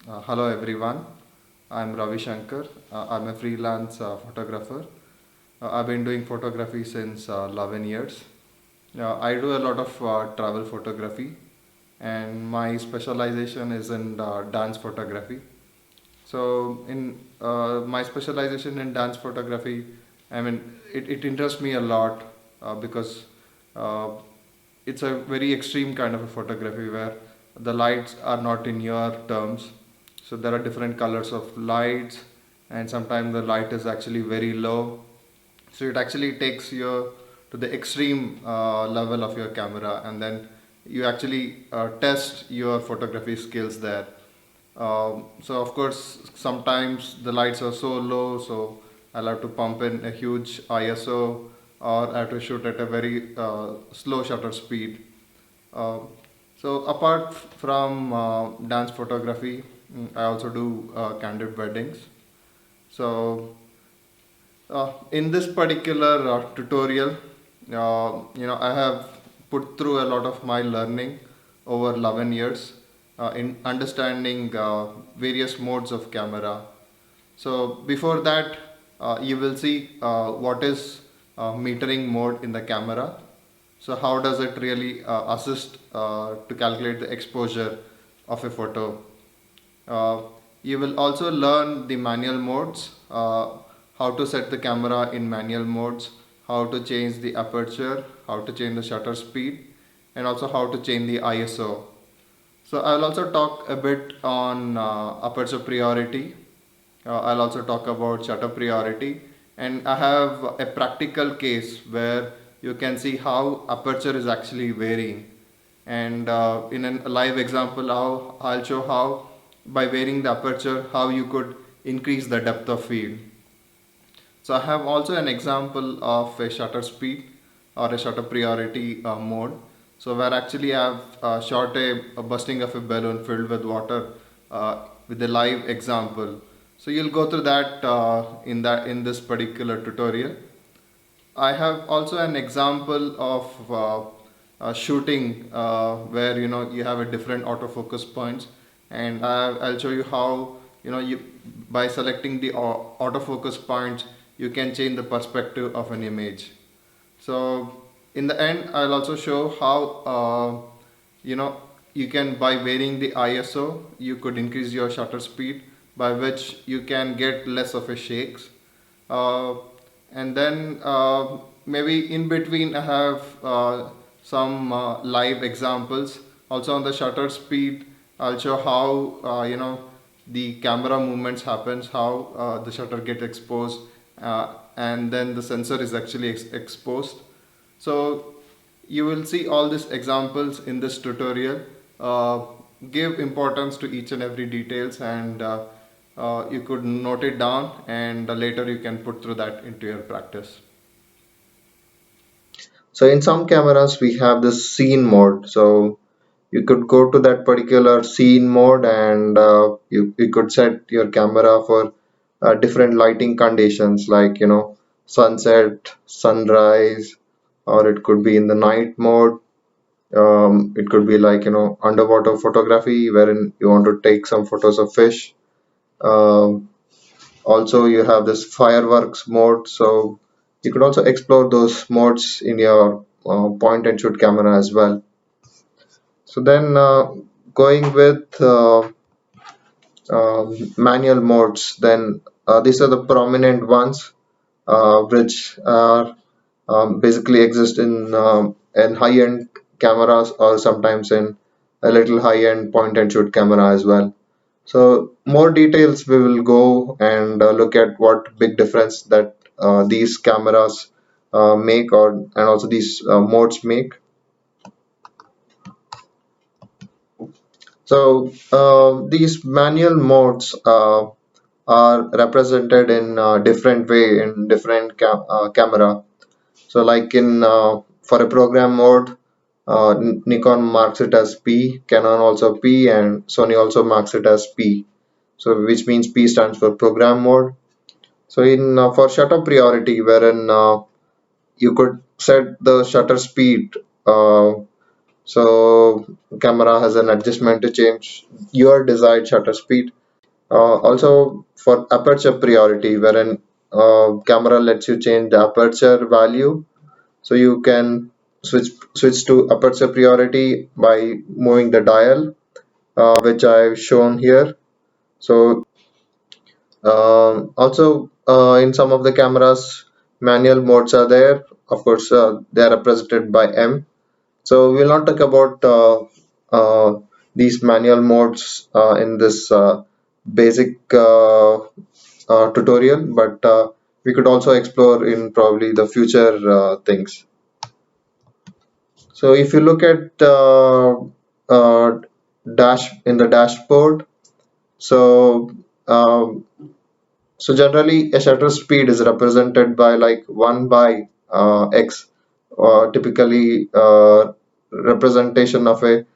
Hello everyone, I'm Ravi Shankar. I'm a freelance photographer. I've been doing photography since 11 years. I do a lot of travel photography, and my specialization is in dance photography. So, in my specialization in dance photography, it interests me a lot because uh, it's a very extreme kind of a photography where the lights are not in your terms. So, there are different colors of lights, and sometimes the light is actually very low. So, it actually takes you to the extreme level of your camera, and then you actually test your photography skills there. So of course sometimes the lights are so low, so I'll have to pump in a huge ISO or I have to shoot at a very slow shutter speed. Uh, so apart from dance photography, I also do candid weddings. So in this particular tutorial, I have put through a lot of my learning over 11 years in understanding various modes of camera. So before that, you will see what is metering mode in the camera. So how does it really assist to calculate the exposure of a photo? Uh, you will also learn the manual modes, how to set the camera in manual modes, how to change the aperture, how to change the shutter speed, and also how to change the ISO. So I'll also talk a bit on aperture priority. I'll also talk about shutter priority, and I have a practical case where you can see how aperture is actually varying. And in a live example, how I'll show how by varying the aperture, how you could increase the depth of field. So I have also an example of a shutter speed or a shutter priority mode. So where actually I've shot a busting of a balloon filled with water with a live example. So you'll go through that in this particular tutorial. I have also an example of shooting where you have a different autofocus points, and I'll show you how you by selecting the autofocus points you can change the perspective of an image. So in the end, I'll also show how you know you can by varying the ISO you could increase your shutter speed by which you can get less of a shakes. uh, and then maybe in between I have some live examples also on the shutter speed. I'll show how the camera movements happens, how the shutter get exposed, and then the sensor is actually exposed. So you will see all these examples in this tutorial. uh, Give importance to each and every details, and you could note it down, and later you can put through that into your practice. So in some cameras we have this scene mode. So you could go to that particular scene mode and you could set your camera for different lighting conditions like sunset, sunrise, or it could be in the night mode. It could be like underwater photography wherein you want to take some photos of fish. Um, Also you have this fireworks mode, so you could also explore those modes in your point and shoot camera as well. So then going with manual modes, then these are the prominent ones which are basically exist in high-end cameras or sometimes in a little high-end point and shoot camera as well. So more details we will go and look at what big difference that these cameras make or and also these modes make. So these manual modes are represented in different way in different camera. So like in for a program mode, Nikon marks it as P, Canon also P, and Sony also marks it as P. So which means P stands for program mode. So in for shutter priority, wherein you could set the shutter speed. Uh, So camera has an adjustment to change your desired shutter speed. Also for aperture priority, wherein camera lets you change the aperture value, so you can switch to aperture priority by moving the dial, which I've shown here. So also in some of the cameras, manual modes are there. Of course, they are represented by M. So we'll not talk about these manual modes in this basic tutorial, but we could also explore in probably the future things. So if you look at uh, dash in the dashboard, so um, so generally a shutter speed is represented by like 1 by x, typically representation of a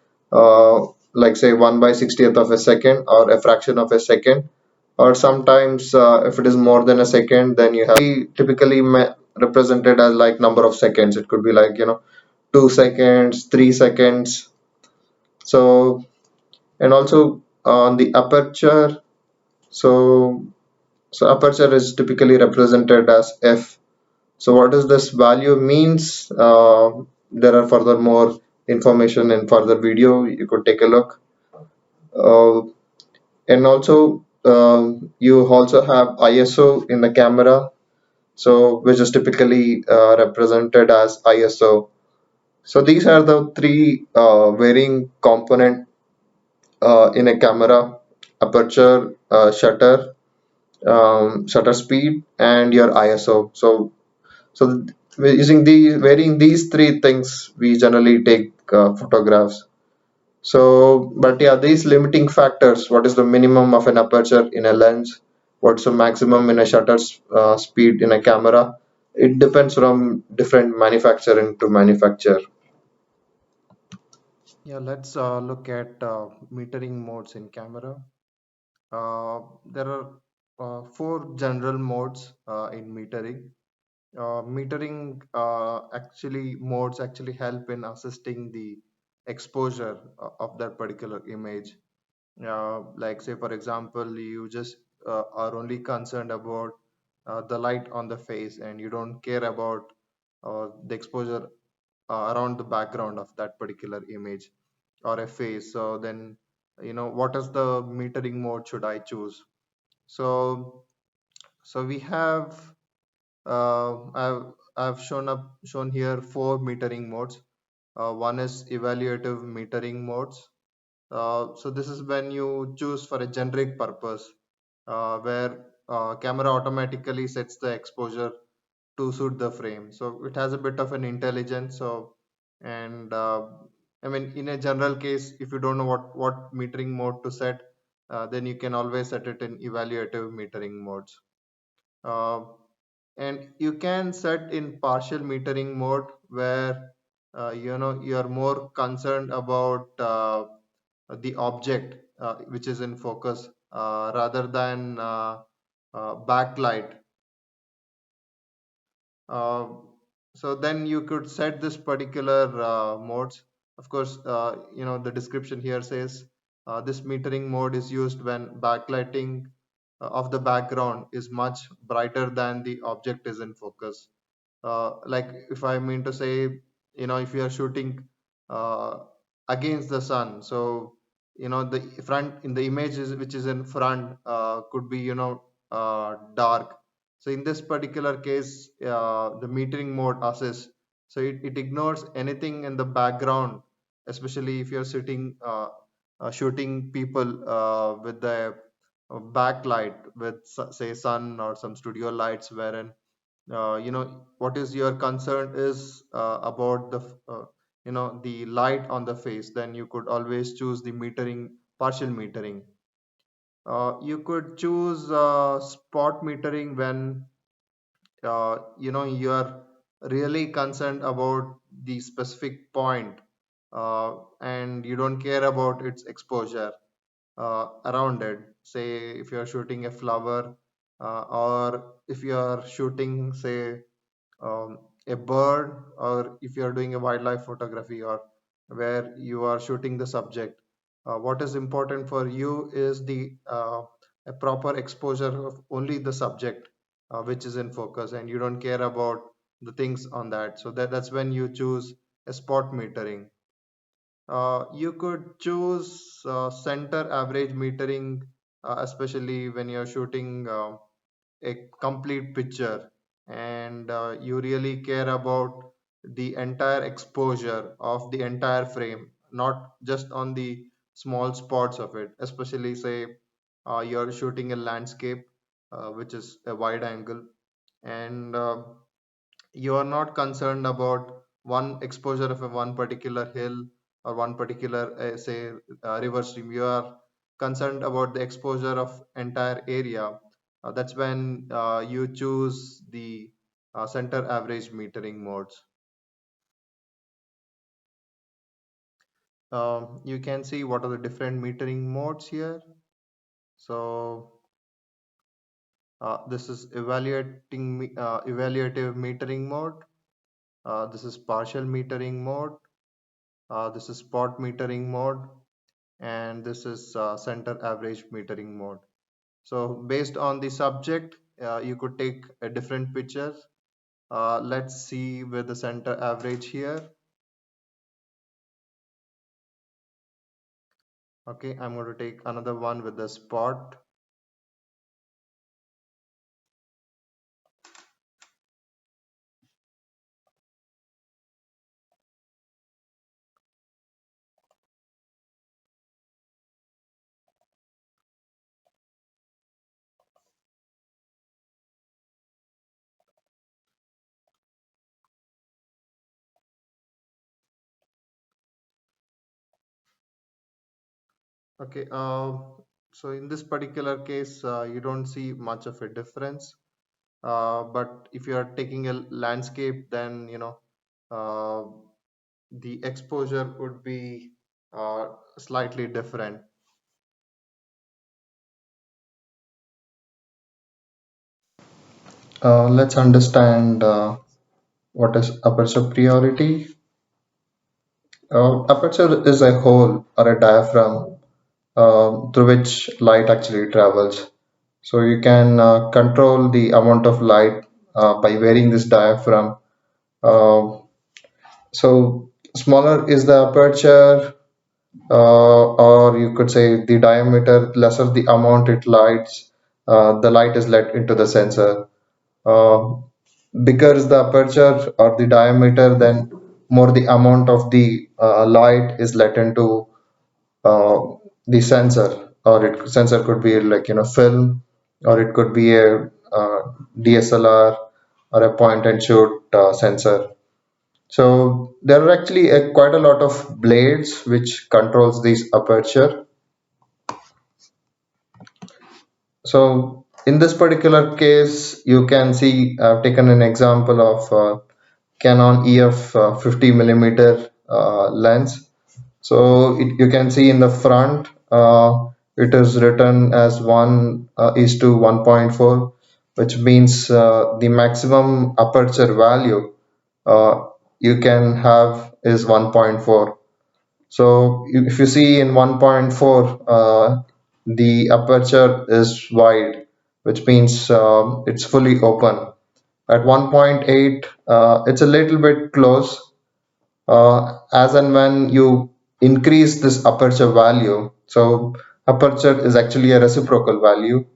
like say 1 by 60th of a second or a fraction of a second, or sometimes if it is more than a second, then you have typically represented as like number of seconds. It could be like 2 seconds, 3 seconds. So and also on the aperture, so aperture is typically represented as f. So what does this value means? There are further more information in further video. You could take a look. Uh, and also you also have ISO in the camera, so which is typically represented as ISO. So these are the three varying component in a camera: aperture, shutter speed, and your ISO. So using these varying these three things, we generally take photographs. So, but yeah, these limiting factors: what is the minimum of an aperture in a lens? What's the maximum in a shutter speed in a camera? It depends from different manufacturer to manufacturer. Yeah, let's look at metering modes in camera. There are four general modes in metering. Metering actually modes actually help in assisting the exposure of that particular image. Like say for example, you just are only concerned about the light on the face, and you don't care about the exposure around the background of that particular image or a face. So then, what is the metering mode should I choose? So we have I've shown here four metering modes. One is evaluative metering modes. So this is when you choose for a generic purpose, where camera automatically sets the exposure to suit the frame. So it has a bit of an intelligence. So and I mean, in a general case, if you don't know what metering mode to set, then you can always set it in evaluative metering modes. Uh, and you can set in partial metering mode, where you're more concerned about the object which is in focus, rather than backlight. uh, so then you could set this particular modes. Of course, the description here says this metering mode is used when backlighting of the background is much brighter than the object is in focus. Like if I mean to say, if you are shooting uh, against the sun, so the front in the images which is in front could be dark. So in this particular case, the metering mode assists. So it ignores anything in the background, especially if you're shooting people with the backlight with say sun or some studio lights, wherein what is your concern is about the light on the face, then you could always choose the metering, partial metering. You could choose spot metering when you are really concerned about the specific point, and you don't care about its exposure around it. Say if you are shooting a flower, or if you are shooting say a bird, or if you are doing a wildlife photography, or where you are shooting the subject. What is important for you is the a proper exposure of only the subject which is in focus, and you don't care about the things on that. So that's when you choose a spot metering. You could choose center average metering, especially when you're shooting a complete picture, and you really care about the entire exposure of the entire frame, not just on the small spots of it. Especially, say, you're shooting a landscape, which is a wide angle, and you are not concerned about one exposure of a one particular hill or one particular say river stream. You are concerned about the exposure of entire area. That's when you choose the center average metering modes. You can see what are the different metering modes here. So this is evaluative metering mode. This is partial metering mode. This is spot metering mode, and this is center average metering mode. So based on the subject, you could take a different picture. Let's see with the center average here. Okay, I'm going to take another one with the spot. Okay, so in this particular case, you don't see much of a difference. But if you are taking a landscape, then uh, the exposure would be slightly different. Let's understand what is aperture priority. Aperture is a hole or a diaphragm through which light actually travels. So you can control the amount of light by varying this diaphragm. Uh, so smaller is the aperture, or you could say the diameter, lesser the amount it lights, the light is let into the sensor. Uh, Bigger is the aperture or the diameter, then more the amount of the light is let into uh, the sensor. Or it sensor could be like film, or it could be a DSLR or a point and shoot sensor. So there are actually quite a lot of blades which controls this aperture. So in this particular case, you can see I've taken an example of Canon EF 50 millimeter lens. So you can see in the front, it is written as 1 is to 1.4, which means the maximum aperture value uh, you can have is 1.4. So if you see in 1.4, the aperture is wide, which means it's fully open. At 1.8, it's a little bit close. As and when you increase this aperture value, so aperture is actually a reciprocal value.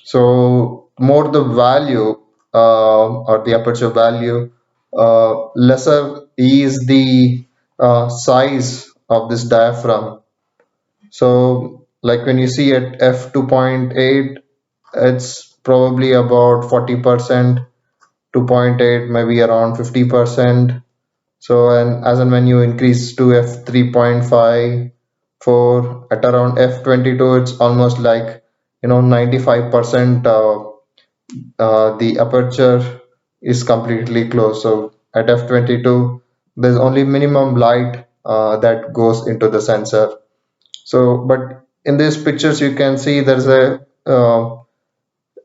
So more the value or the aperture value, lesser is the size of this diaphragm. So like when you see at f2.8, it's probably about 40%, 2.8 maybe around 50%. So and as and when you increase to f3.5, 4 at around f22, it's almost like 95% the aperture is completely closed. So at f22, there's only minimum light that goes into the sensor. So, but in these pictures, you can see there's a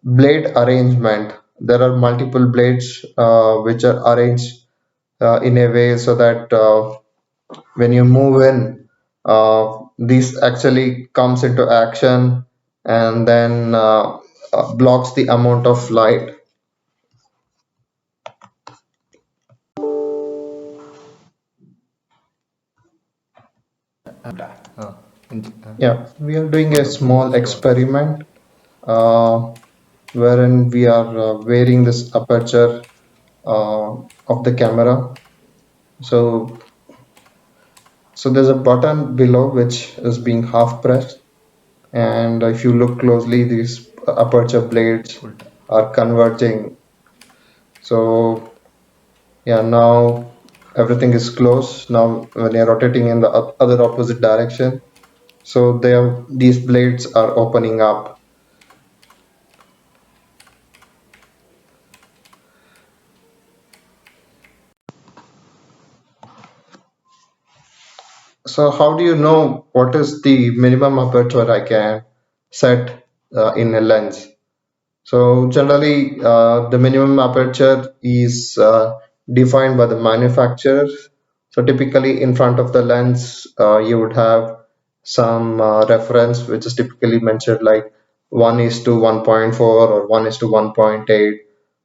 blade arrangement. There are multiple blades which are arranged in a way so that When you move in, this actually comes into action and then blocks the amount of light. Uh, Yeah, we are doing a for the small moved experiment uh, wherein we are varying this aperture uh, of the camera. So, so there's a button below which is being half pressed, and if you look closely, these aperture blades full time. are converging. So, yeah, now everything is closed. Now, when you're rotating in the other opposite direction, so these blades are opening up. So how do you know what is the minimum aperture I can set in a lens? So generally, the minimum aperture is defined by the manufacturer. So typically, in front of the lens, you would have some reference, which is typically mentioned like 1 is to 1.4 or 1 is to 1.8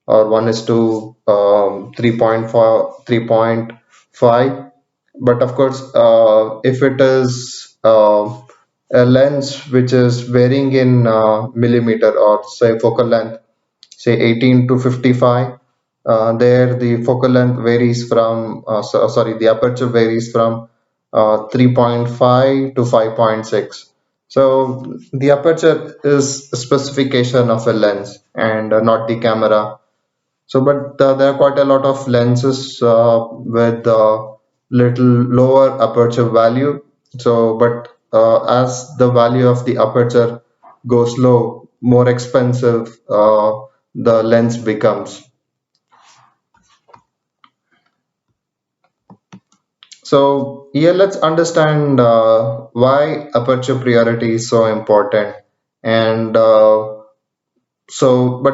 or 1 is to 3.5, 3.5. But of course, if it is a lens which is varying in millimeter or say focal length, say 18 to 55, there the focal length varies from sorry, the aperture varies from 3.5 to 5.6. So the aperture is a specification of a lens and not the camera. So, but there are quite a lot of lenses with little lower aperture value. So, but as the value of the aperture goes low, more expensive the lens becomes. So, here let's understand why aperture priority is so important. And but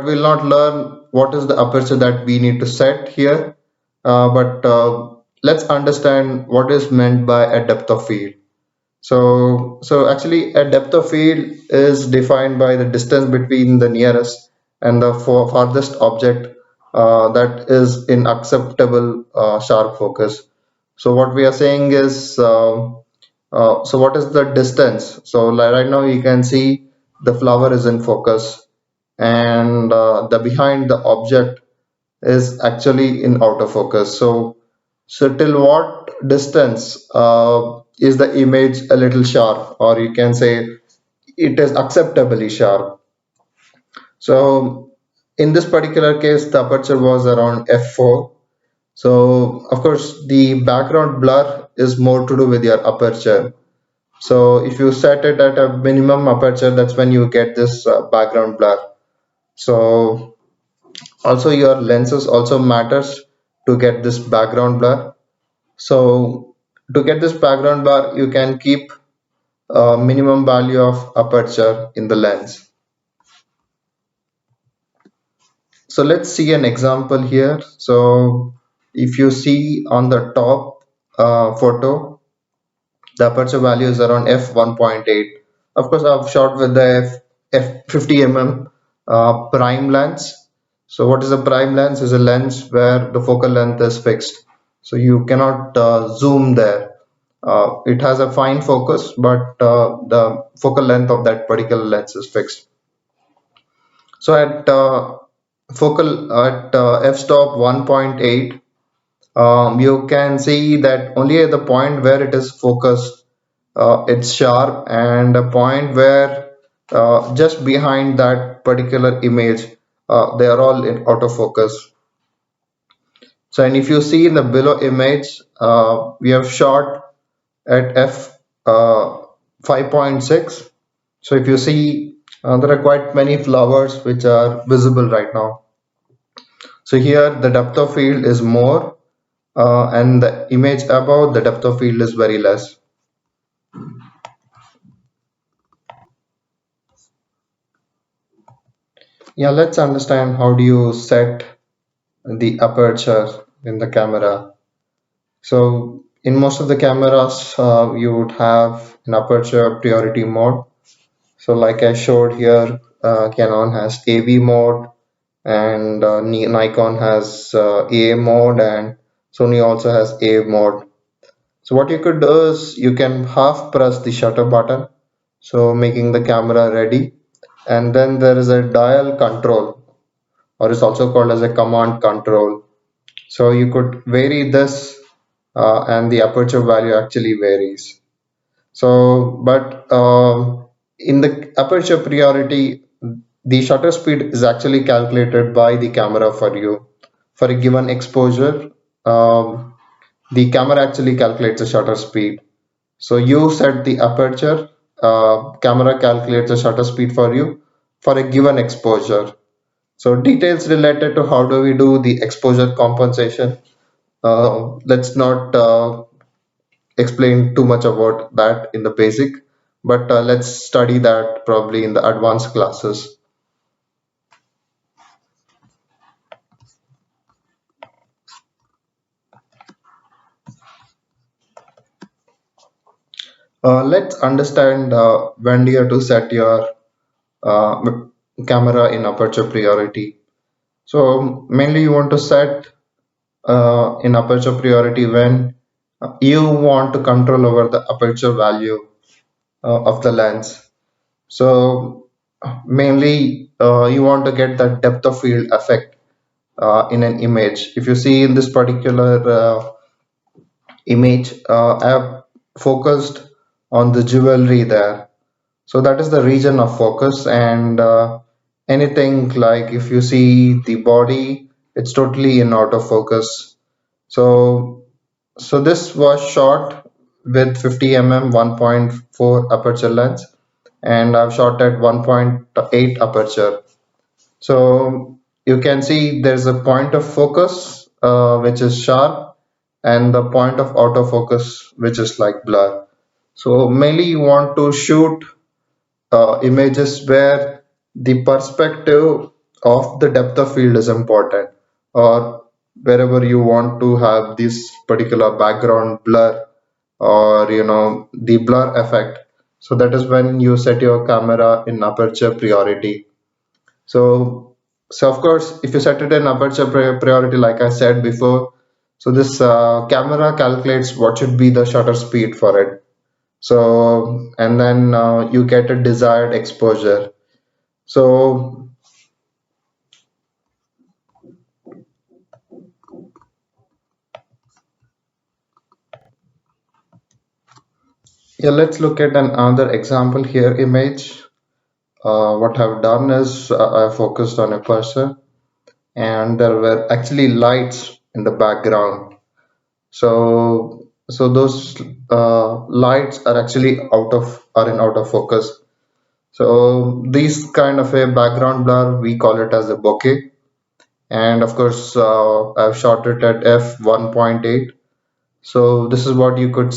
we'll not learn what is the aperture that we need to set here. But let's understand what is meant by a depth of field. So actually, a depth of field is defined by the distance between the nearest and the farthest object that is in acceptable sharp focus. So what we are saying is, so what is the distance? So like right now you can see the flower is in focus, and the behind the object is actually in autofocus. So till what distance is the image a little sharp, or you can say it is acceptably sharp. So in this particular case, the aperture was around f4. So of course, the background blur is more to do with your aperture. So if you set it at a minimum aperture, that's when you get this background blur. So also your lenses also matters to get this background blur. So to get this background blur, you can keep a minimum value of aperture in the lens. So let's see an example here. So if you see on the top photo, the aperture value is around f1.8. Of course, I've shot with the f50 mm prime lens. So what is a prime lens? Is a lens where the focal length is fixed. So you cannot zoom there. It has a fine focus, but the focal length of that particular lens is fixed. So at focal at f-stop 1.8, you can see that only at the point where it is focused, it's sharp, and a point where just behind that particular image, they are all in autofocus. So, and if you see in the below image, we have shot at f 5.6. So if you see, there are quite many flowers which are visible right now. So here the depth of field is more, and the image above the depth of field is very less. Yeah, let's understand how do you set the aperture in the camera. So in most of the cameras, you would have an aperture priority mode. So like I showed here, Canon has AV mode, and Nikon has AA mode, and Sony also has AV mode. So what you could do is you can half press the shutter button, so making the camera ready, and then there is a dial control, or is also called as a command control. So you could vary this, and the aperture value actually varies. So, but in the aperture priority, the shutter speed is actually calculated by the camera for you. For a given exposure, the camera actually calculates the shutter speed. So you set the aperture, camera calculates the shutter speed for you for a given exposure. So details related to how do we do the exposure compensation. Let's not explain too much about that in the basic, but let's study that probably in the advanced classes. Let's understand when you have to set your camera in aperture priority. So mainly you want to set in aperture priority when you want to control over the aperture value of the lens. So mainly you want to get that depth of field effect in an image. If you see in this particular image, I have focused on the jewelry there. So that is the region of focus, and anything like if you see the body, it's totally in autofocus. So so this was shot with 50 mm 1.4 aperture lens, and I've shot at 1.8 aperture. So you can see there's a point of focus which is sharp, and the point of autofocus which is like blur. So mainly you want to shoot images where the perspective of the depth of field is important, or wherever you want to have this particular background blur, or the blur effect. So that is when you set your camera in aperture priority. So, of course, if you set it in aperture priority, like I said before, so this camera calculates what should be the shutter speed for it. So, and then you get a desired exposure. So, yeah, let's look at another example here image. What I've done is I focused on a person, and there were actually lights in the background. So those lights are actually out of focus. So these kind of a background blur, we call it as a bokeh. And of course, I've shot it at f1.8. So this is what you could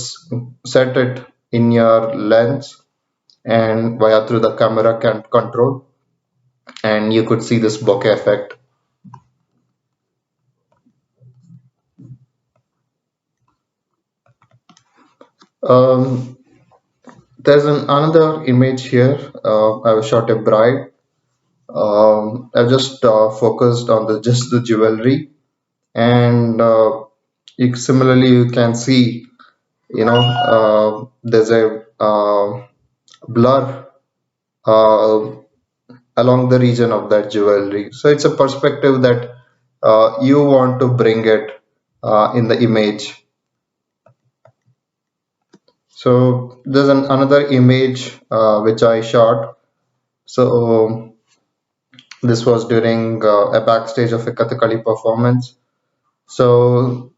set it in your lens and via through the camera can control, and you could see this bokeh effect. Um, there's another image here. I've shot a bride. I've just focused on the just the jewelry, and similarly you can see, there's a blur uh, along the region of that jewelry. So it's a perspective that you want to bring it in the image. So there's another image which I shot. So this was during a backstage of a Kathakali performance. So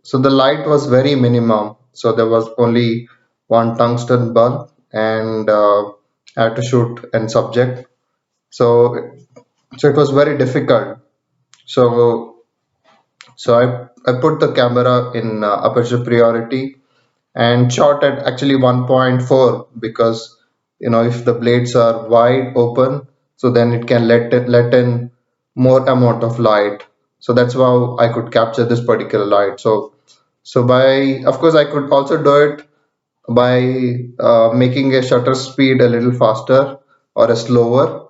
so the light was very minimum. So there was only one tungsten bulb, and I had to shoot in subject. So so it was very difficult. So I put the camera in aperture priority and shot at actually 1.4, because if the blades are wide open, so then it can let in more amount of light. So that's how I could capture this particular light. So So of course, I could also do it by making a shutter speed a little faster or a slower.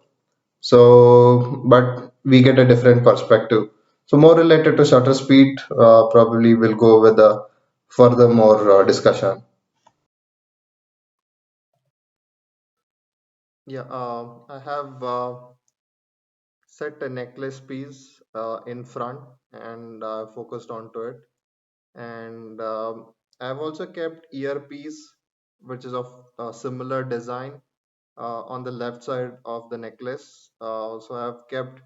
So, but we get a different perspective. So more related to shutter speed, probably we'll go with the furthermore discussion. Yeah, I have set a necklace piece in front and focused onto it. And I've also kept earpiece, which is of a similar design on the left side of the necklace. So I've kept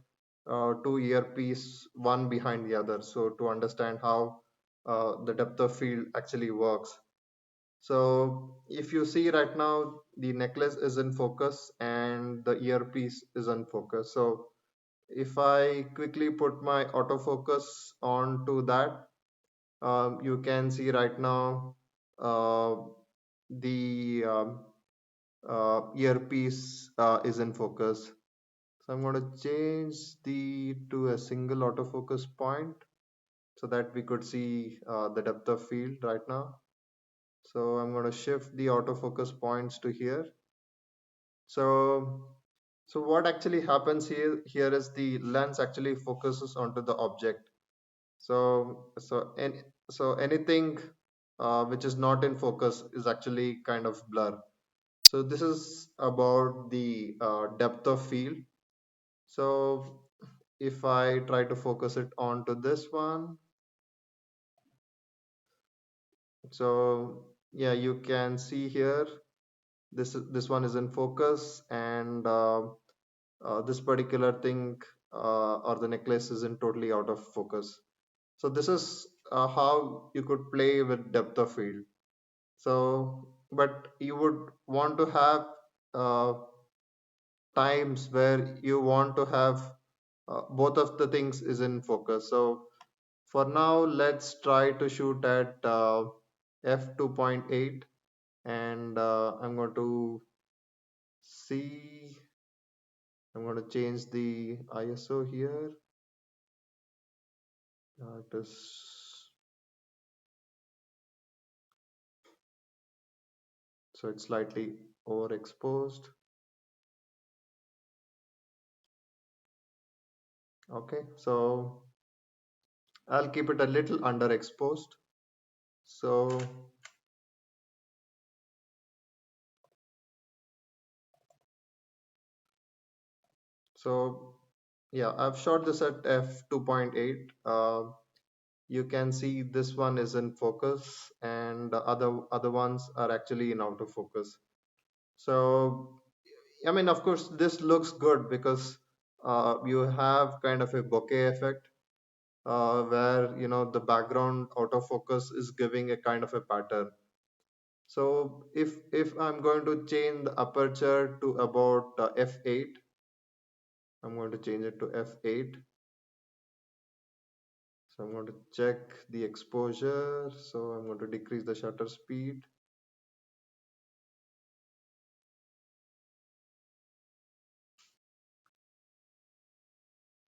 two earpiece, one behind the other, so to understand how the depth of field actually works. So if you see right now, the necklace is in focus and the earpiece is in focus. So if I quickly put my autofocus onto that, you can see right now uh, the earpiece is in focus. So I'm going to change the to a single autofocus point so that we could see the depth of field right now. So I'm going to shift the autofocus points to here. So so what actually happens here is the lens actually focuses onto the object. So anything which is not in focus is actually kind of blur. So this is about the depth of field. So if I try to focus it onto this one, so yeah, you can see here this one is in focus, and this particular thing or the necklace isn't totally out of focus. So this is how you could play with depth of field. So, but you would want to have uh, times where you want to have both of the things is in focus. So for now, let's try to shoot at f2.8, and I'm going to see. I'm going to change the ISO here. It is so it's slightly overexposed. Okay, so I'll keep it a little underexposed. So so yeah, I've shot this at f2.8. You can see this one is in focus, and the other ones are actually in out of focus. So I mean, of course, this looks good because you have kind of a bokeh effect where the background autofocus is giving a kind of a pattern. So if I'm going to change the aperture to about f8, I'm going to change it to f8. So I'm going to check the exposure. So I'm going to decrease the shutter speed.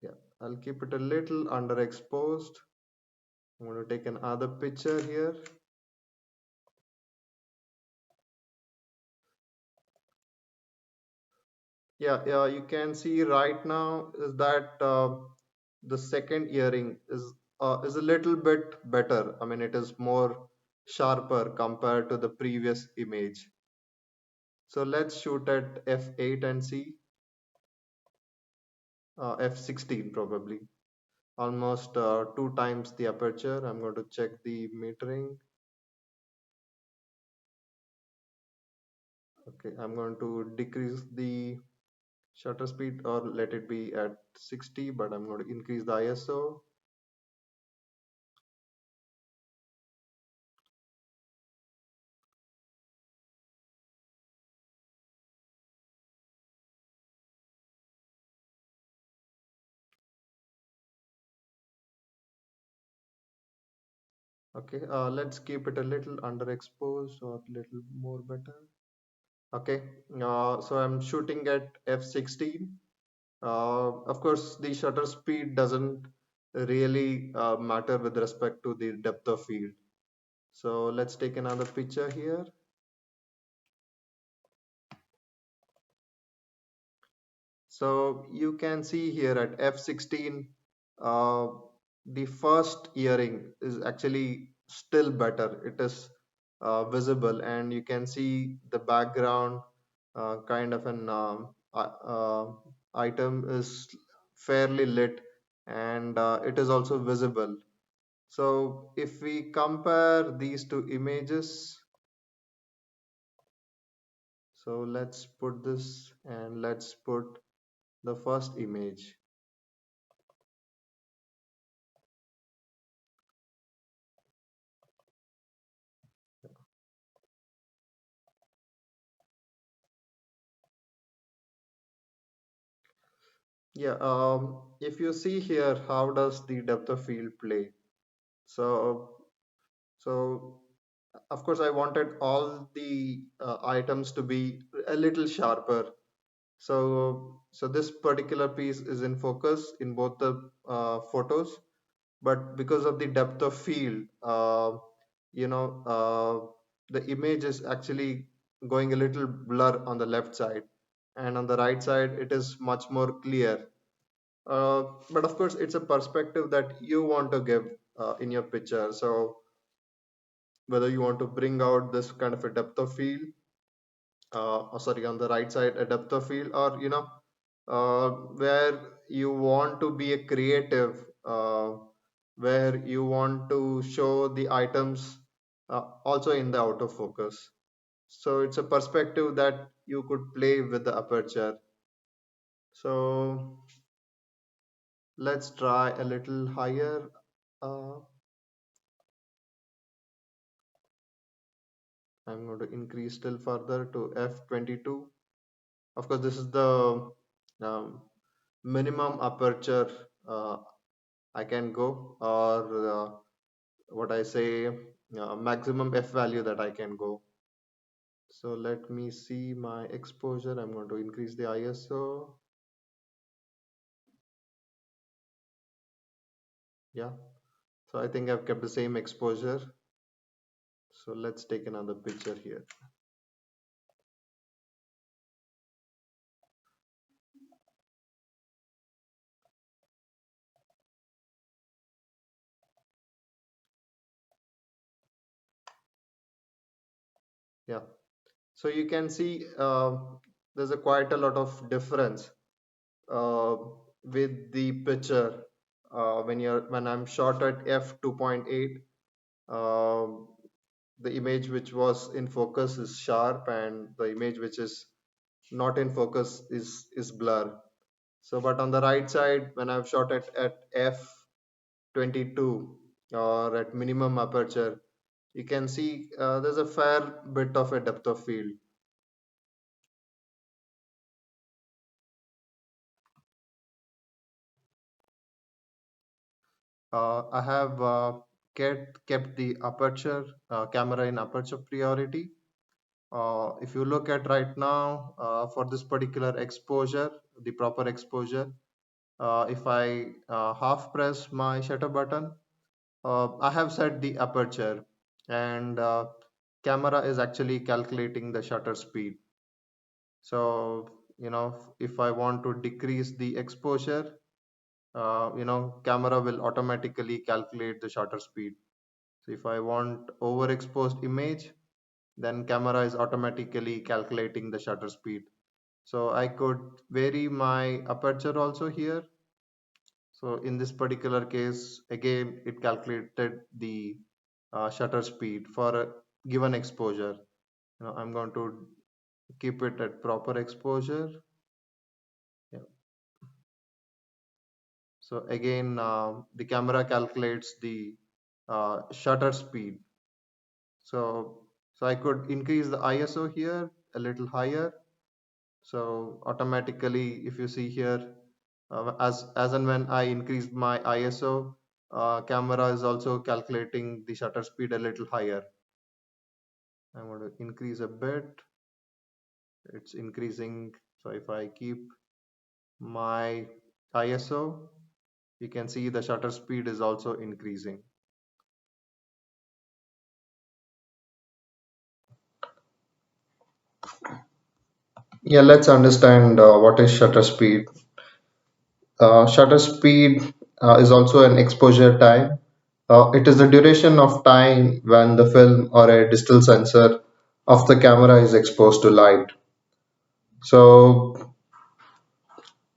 Yeah, I'll keep it a little underexposed. I'm going to take another picture here. Yeah, you can see right now is that the second earring is a little bit better. I mean, it is more sharper compared to the previous image. So let's shoot at f8 and see f16 probably. Almost two times the aperture. I'm going to check the metering. Okay, I'm going to decrease the shutter speed or let it be at 60, but I'm going to increase the ISO. Okay, let's keep it a little underexposed or a little more better. Okay, so I'm shooting at f16. Of course, the shutter speed doesn't really matter with respect to the depth of field. So let's take another picture here. So you can see here at f16, uh, the first earring is actually still better. It is visible, and you can see the background kind of an item is fairly lit, and it is also visible. So if we compare these two images, so let's put this and let's put the first image. Yeah, if you see here, how does the depth of field play? So, so of course, I wanted all the items to be a little sharper. So this particular piece is in focus in both the photos, but because of the depth of field, you know, the image is actually going a little blur on the left side, and on the right side, it is much more clear. But of course, it's a perspective that you want to give in your picture. So whether you want to bring out this kind of a depth of field, sorry, on the right side, a depth of field, or where you want to be a creative, where you want to show the items also in the out of focus. So it's a perspective that you could play with the aperture. So let's try a little higher. Uh, I'm going to increase still further to f22. Of course, this is the um, minimum aperture I can go, or what I say, maximum f value that I can go. So let me see my exposure. I'm going to increase the ISO. Yeah. So I think I've kept the same exposure. So let's take another picture here. Yeah. So you can see there's a quite a lot of difference uh, with the picture when I'm shot at f2.8. The image which was in focus is sharp, and the image which is not in focus is blur. So but on the right side, when I've shot at f22 or at minimum aperture, you can see there's a fair bit of a depth of field. I have kept the aperture camera in aperture priority. If you look at right now for this particular exposure, the proper exposure, if I half press my shutter button, I have set the aperture, and camera is actually calculating the shutter speed. So if I want to decrease the exposure, camera will automatically calculate the shutter speed. So if I want overexposed image, then camera is automatically calculating the shutter speed. So I could vary my aperture also here. So in this particular case, again, it calculated the shutter speed for a given exposure. I'm going to keep it at proper exposure. Yeah. So again, the camera calculates the shutter speed. So I could increase the ISO here a little higher. So automatically, if you see here, as and when I increase my ISO, camera is also calculating the shutter speed a little higher. I'm going to increase a bit. It's increasing. So if I keep my ISO, you can see the shutter speed is also increasing. Yeah, let's understand what is shutter speed. Shutter speed is also an exposure time. It is the duration of time when the film or a digital sensor of the camera is exposed to light. So,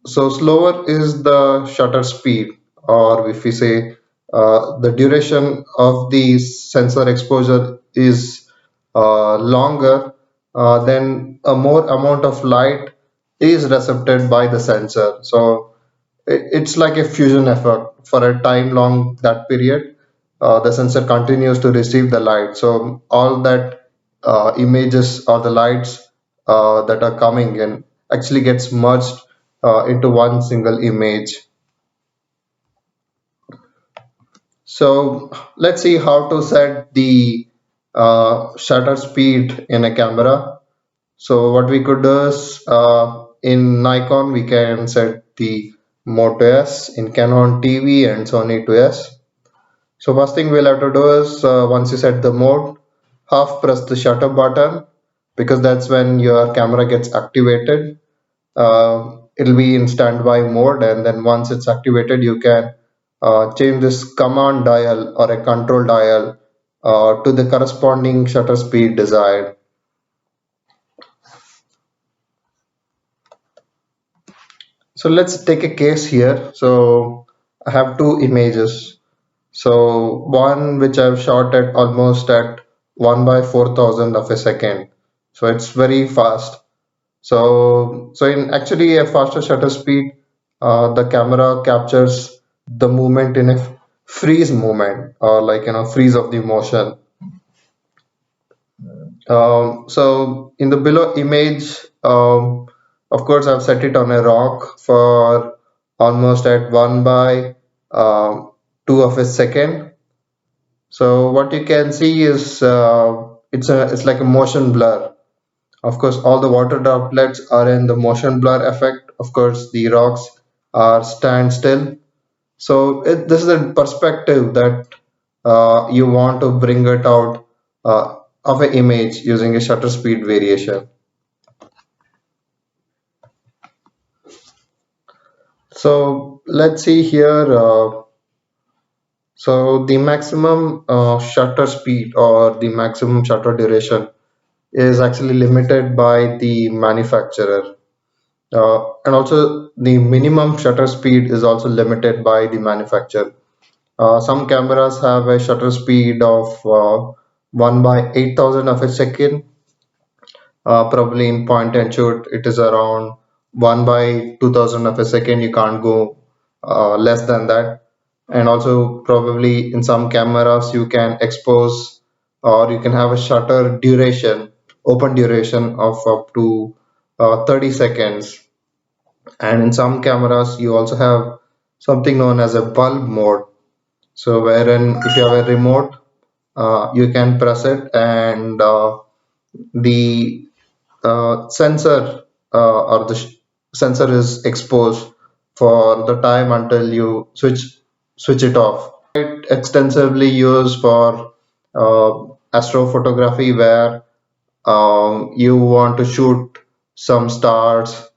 so slower is the shutter speed, or if we say the duration of the sensor exposure is longer, then a more amount of light is recepted by the sensor. So it's like a fusion effect for a time long that period. The sensor continues to receive the light. So all that images or the lights that are coming in actually gets merged into one single image. So let's see how to set the shutter speed in a camera. So what we could do is in Nikon we can set the mode to S, in Canon TV and Sony to S. So first thing we'll have to do is once you set the mode, half press the shutter button because that's when your camera gets activated. It'll be in standby mode, and then once it's activated, you can change this command dial or a control dial to the corresponding shutter speed desired. So let's take a case here. So I have two images. So one which I've shot at almost at 1 by 4000 of a second. So it's very fast. So in actually a faster shutter speed, the camera captures the movement in a freeze movement, or like freeze of the motion. So in the below image, of course, I've set it on a rock for almost at 1 by 2 of a second. So what you can see is it's like a motion blur. Of course, all the water droplets are in the motion blur effect. Of course, the rocks are stand still. So this is a perspective that you want to bring it out of an image using a shutter speed variation. So let's see here. So the maximum shutter speed or the maximum shutter duration is actually limited by the manufacturer. And also the minimum shutter speed is also limited by the manufacturer. Some cameras have a shutter speed of 1 by 8000 of a second. Probably in point and shoot, it is around 1 by 2000 of a second. You can't go less than that. And also, probably in some cameras, you can expose or you can have a shutter duration, open duration of up to 30 seconds. And in some cameras, you also have something known as a bulb mode. So, wherein if you have a remote, you can press it and the sensor or the sensor is exposed for the time until you switch it off. Quite extensively used for astrophotography where you want to shoot some stars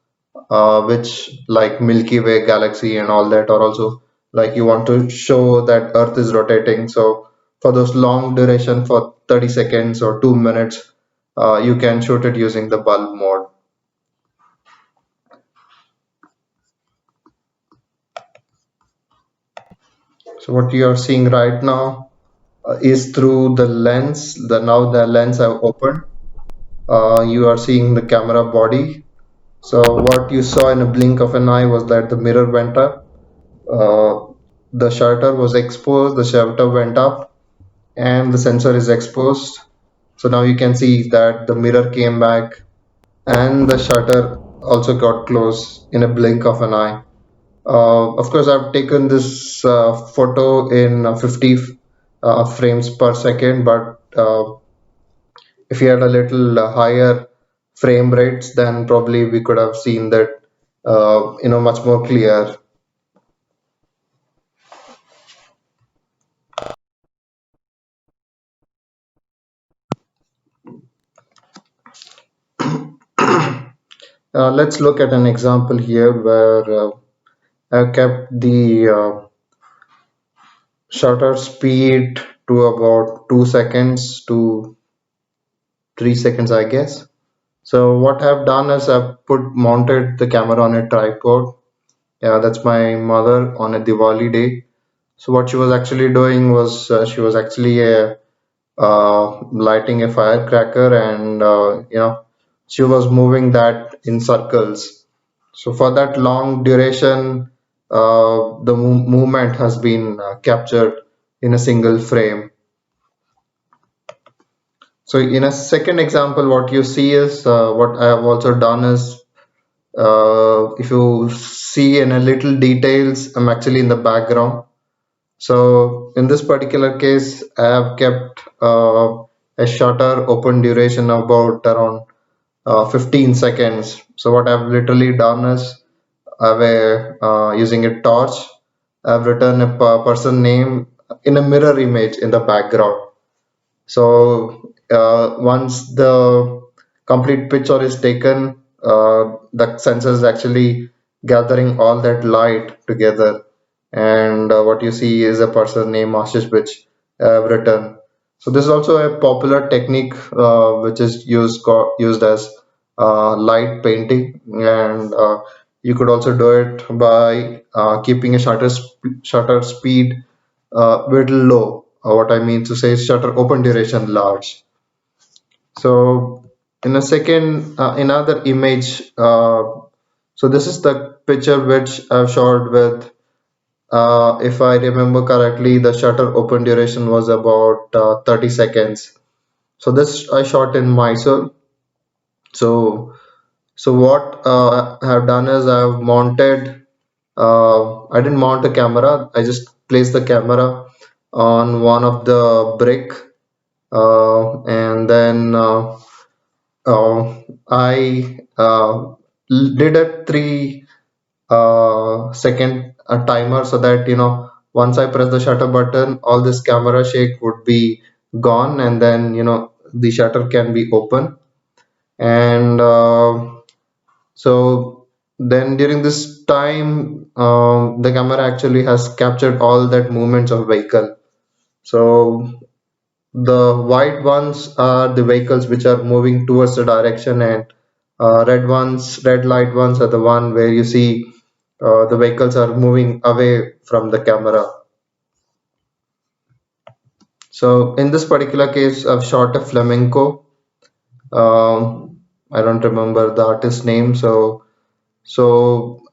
which like Milky Way galaxy and all that, or also like you want to show that Earth is rotating. So for those long duration for 30 seconds or 2 minutes, you can shoot it using the bulb mode. So what you are seeing right now is through the lens. Now the lens have opened. You are seeing the camera body. So what you saw in a blink of an eye was that the mirror went up, the shutter was exposed, the shutter went up, and the sensor is exposed. So now you can see that the mirror came back and the shutter also got closed in a blink of an eye. Of course, I've taken this photo in 50 frames per second, but if you had a little higher frame rates, then probably we could have seen that much more clear. Let's look at an example here where I've kept the shutter speed to about 2 seconds to 3 seconds, I guess. So what I've done is I've put mounted the camera on a tripod. Yeah, that's my mother on a Diwali day. So what she was actually doing was she was actually lighting a firecracker, and she was moving that in circles. So for that long duration, the movement has been captured in a single frame. So in a second example, what you see is what I have also done is if you see in a little details, I'm actually in the background. So in this particular case, I have kept a shutter open duration of about around 15 seconds. So what I've literally done is using a torch, I've written a person name in a mirror image in the background. So once the complete picture is taken, the sensor is actually gathering all that light together, and what you see is a person named Ashish, which I've written. So this is also a popular technique which is used as light painting, and you could also do it by keeping a shutter speed little low. What I mean to say is shutter open duration large. So in a second, another image. So this is the picture which I've shot with. If I remember correctly, the shutter open duration was about 30 seconds. So this I shot in Mysore. So what I have done is I've mounted. I didn't mount a camera. I just placed the camera on one of the brick, and then I did a 3 second timer, so that once I press the shutter button, all this camera shake would be gone, and then the shutter can be open. And so then during this time, the camera actually has captured all that movements of vehicle. So the white ones are the vehicles which are moving towards the direction, and red light ones are the one where you see the vehicles are moving away from the camera. So in this particular case, I've shot a flamenco. I don't remember the artist name. So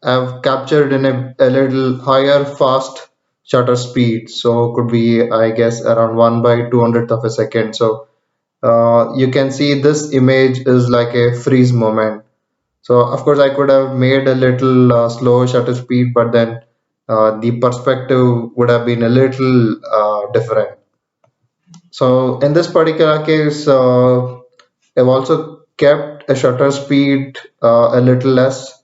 I've captured in a little higher fast shutter speed. So could be, I guess, around 1/200th of a second. So you can see this image is like a freeze moment. So of course I could have made a little slow shutter speed, but then the perspective would have been a little different. So in this particular case, I've also kept a shutter speed a little less,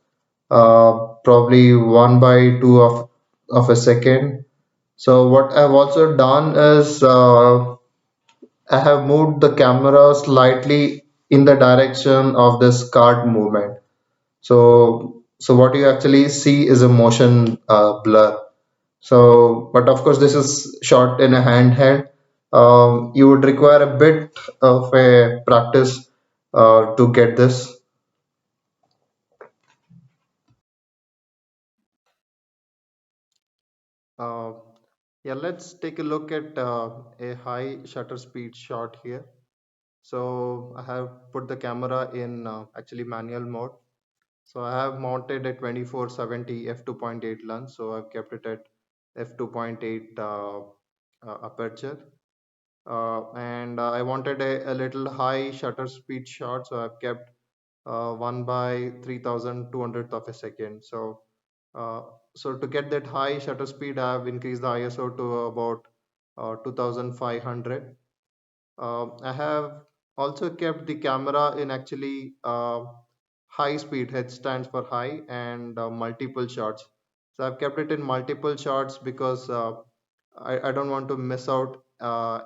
probably 1/2 of a second. So what I've also done is I have moved the camera slightly in the direction of this card movement. So what you actually see is a motion blur. So, but of course, this is shot in a handheld. You would require a bit of a practice to get this. Uh, yeah, let's take a look at a high shutter speed shot here. So I have put the camera in actually manual mode. So I have mounted a 2470 f2.8 lens. So I've kept it at f2.8 aperture. And I wanted a little high shutter speed shot, so I've kept 1/3200th of a second. Uh, so to get that high shutter speed, I've increased the ISO to about 2500. I have also kept the camera in actually high speed. H stands for high, and multiple shots. So I've kept it in multiple shots because I don't want to miss out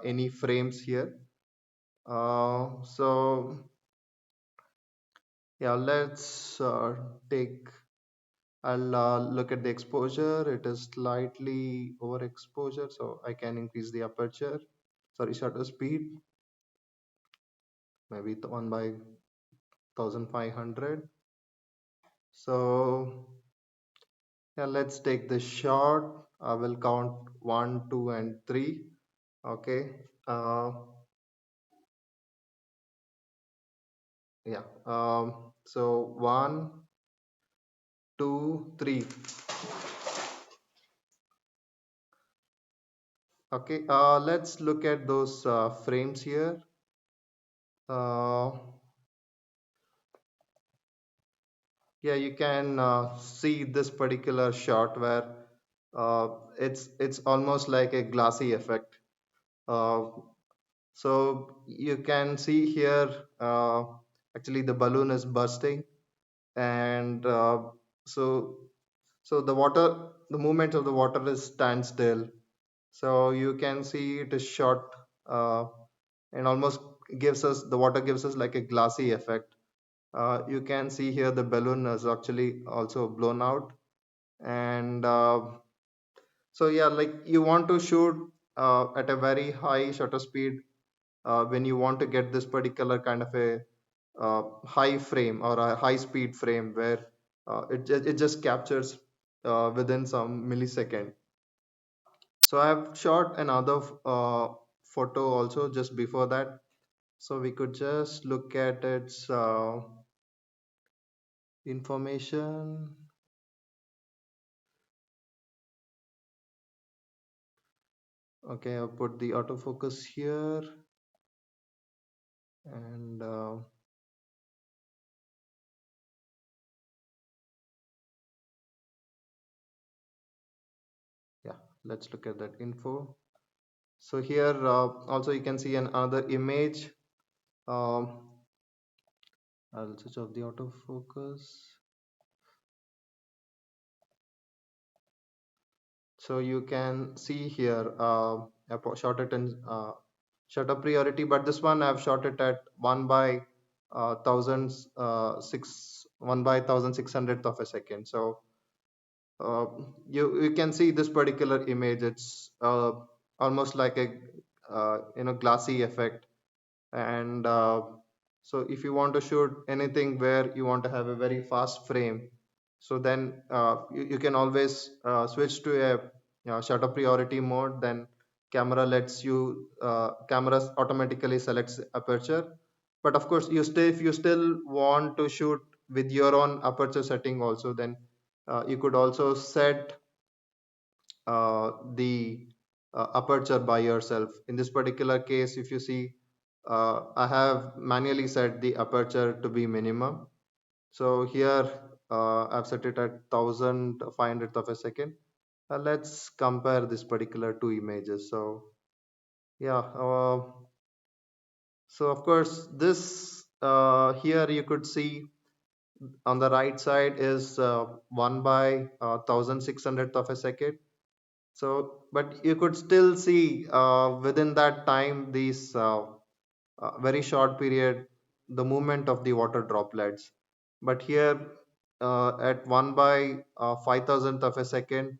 any frames here. So Yeah, let's take, I'll look at the exposure. It is slightly overexposure, so I can increase the aperture, sorry, shutter speed, maybe the 1 by 1500. So yeah, let's take the shot. I will count one, two, and three. Okay. Yeah. So one, two, three. Okay. Let's look at those frames here. Uh, yeah, you can see this particular shot where uh, it's almost like a glassy effect. Uh, so you can see here, actually the balloon is bursting, and so the water, the movement of the water is standstill. So you can see it is short, and almost gives us, the water gives us like a glassy effect. You can see here the balloon is actually also blown out, and so yeah, like you want to shoot at a very high shutter speed when you want to get this particular kind of a high frame or a high speed frame where it just captures within some millisecond. So I've shot another photo also just before that, so we could just look at its information. Okay, I'll put the autofocus here, and yeah, let's look at that info. So here also you can see another image. um, I'll switch off the autofocus. So you can see here shot it in shutter priority, but this one I've shot it at 1 by thousands 1 by 1600th of a second. So uh, you can see this particular image. It's almost like a glassy effect, and so if you want to shoot anything where you want to have a very fast frame, so then you can always switch to a shutter priority mode. Then camera lets you cameras automatically selects aperture, but of course you still, if you still want to shoot with your own aperture setting also, then you could also set the aperture by yourself. In this particular case, if you see, I have manually set the aperture to be minimum. So here I've set it at 1500th of a second. Let's compare this particular two images. So yeah, so of course this here you could see on the right side is 1 by 1600th of a second. So, but you could still see within that time, these very short period, the movement of the water droplets. But here at 1 by 5000th of a second,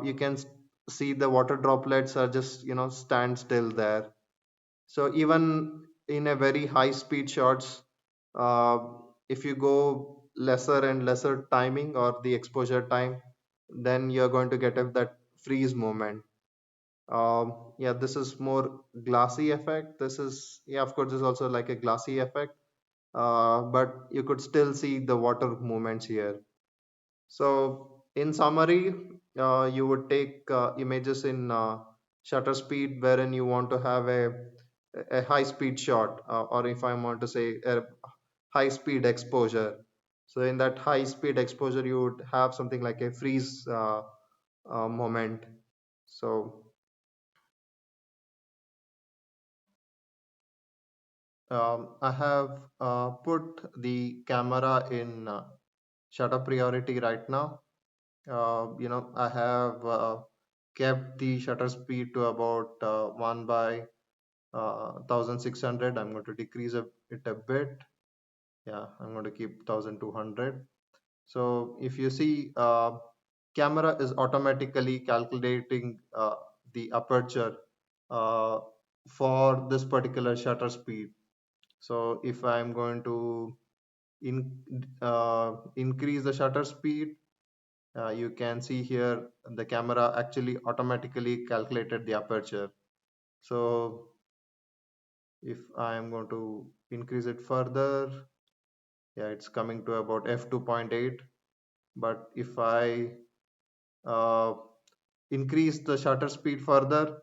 you can see the water droplets are just, stand still there. So even in a very high speed shots, uh, if you go lesser and lesser timing or the exposure time, then you're going to get that freeze moment. Yeah, this is more glassy effect. This is, yeah, of course, this is also like a glassy effect, but you could still see the water movements here. So in summary, you would take images in shutter speed wherein you want to have a high speed shot, or if I want to say a high speed exposure. So in that high speed exposure, you would have something like a freeze moment. So I have put the camera in shutter priority right now. I have kept the shutter speed to about 1 by 1600. I'm going to decrease it a bit. Yeah, I'm going to keep 1200. So if you see, camera is automatically calculating the aperture uh, for this particular shutter speed. So if I'm going to increase the shutter speed, you can see here the camera actually automatically calculated the aperture. So if I am going to increase it further, yeah, it's coming to about f2.8. But if I uh, increase the shutter speed further,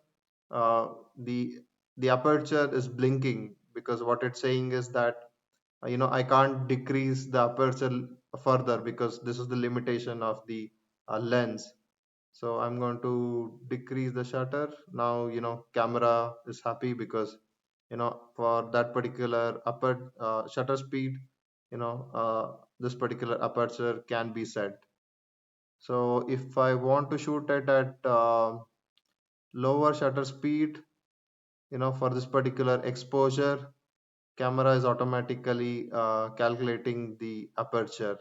uh, the the aperture is blinking, because what it's saying is that I can't decrease the aperture further because this is the limitation of the lens. So I'm going to decrease the shutter. Now camera is happy because for that particular upper shutter speed, this particular aperture can be set. So if I want to shoot it at lower shutter speed, for this particular exposure, camera is automatically calculating the aperture.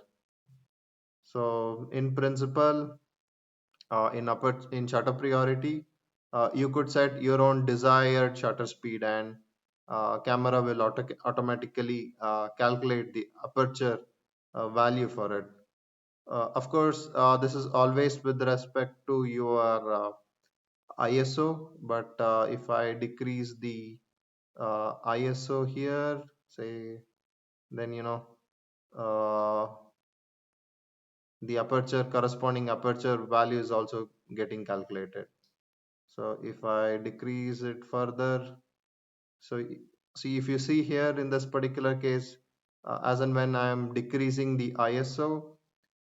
So in principle, in shutter priority, you could set your own desired shutter speed, and camera will automatically calculate the aperture value for it. Of course, this is always with respect to your ISO, but if I decrease the ISO here, say, then uh, the aperture corresponding aperture value is also getting calculated. So if I decrease it further, so see, if you see here in this particular case, as and when I am decreasing the ISO,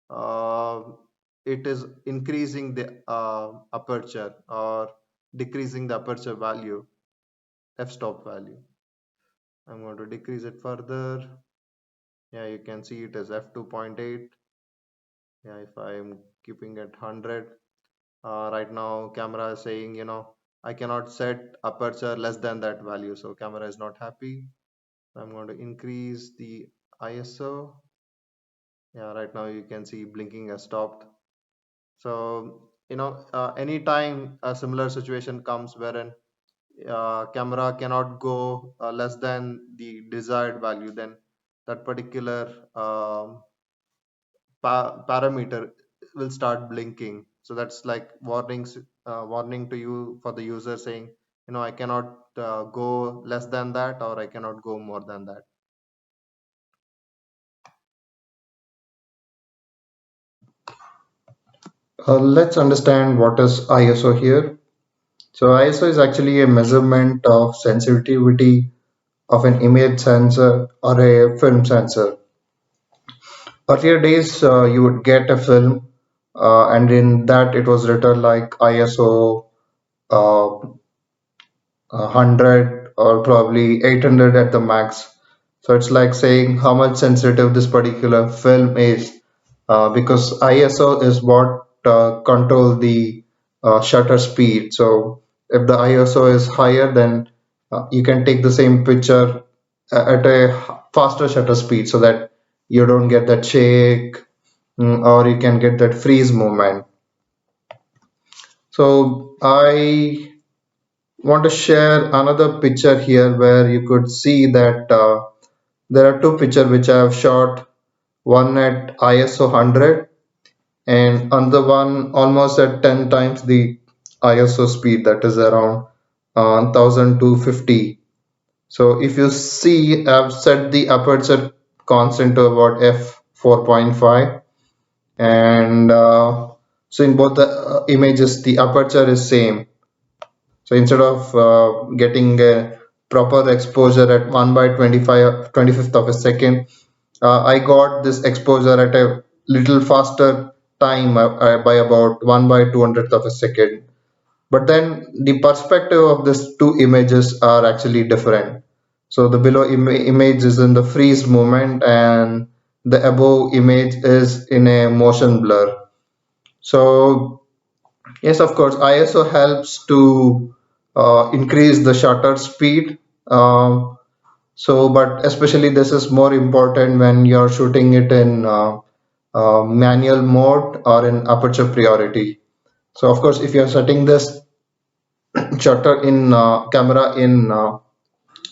uh, it is increasing the aperture or decreasing the aperture value, f-stop value. I'm going to decrease it further. Yeah, you can see it as f2.8. Yeah, if I'm keeping it 100, right now camera is saying, I cannot set aperture less than that value, so camera is not happy. I'm going to increase the ISO. Yeah, right now you can see blinking has stopped. So anytime a similar situation comes wherein camera cannot go less than the desired value, then that particular parameter will start blinking. So that's like warning to you for the user, saying, I cannot go less than that, or I cannot go more than that. Let's understand what is ISO here. So ISO is actually a measurement of sensitivity of an image sensor or a film sensor. Earlier days, you would get a film, and in that it was written like ISO uh, 100 or probably 800 at the max. So it's like saying how much sensitive this particular film is, because ISO is what control the shutter speed. So if the ISO is higher, then you can take the same picture at a faster shutter speed, so that you don't get that shake, or you can get that freeze movement. So I want to share another picture here where you could see that there are two pictures which I have shot, one at ISO 100 and another one almost at 10 times the ISO speed, that is around 1250. So if you see, I've set the aperture constant to about f4.5, and so in both the images the aperture is same. So instead of getting a proper exposure at 1 by 25th of a second, I got this exposure at a little faster time, by about 1 by 200th of a second. But then the perspective of these two images are actually different. So the below image is in the freeze moment, and the above image is in a motion blur. So yes, of course, ISO helps to increase the shutter speed. So, but especially this is more important when you're shooting it in manual mode or in aperture priority. So of course, if you're setting this shutter in camera in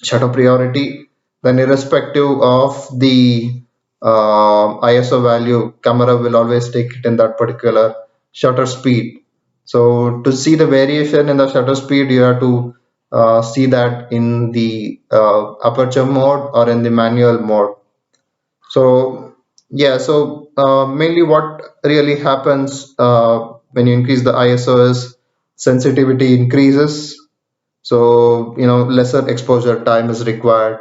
shutter priority, then irrespective of the ISO value, camera will always take it in that particular shutter speed. So to see the variation in the shutter speed, you have to see that in the aperture mode or in the manual mode. So yeah, so mainly what really happens when you increase the ISO is sensitivity increases. So lesser exposure time is required.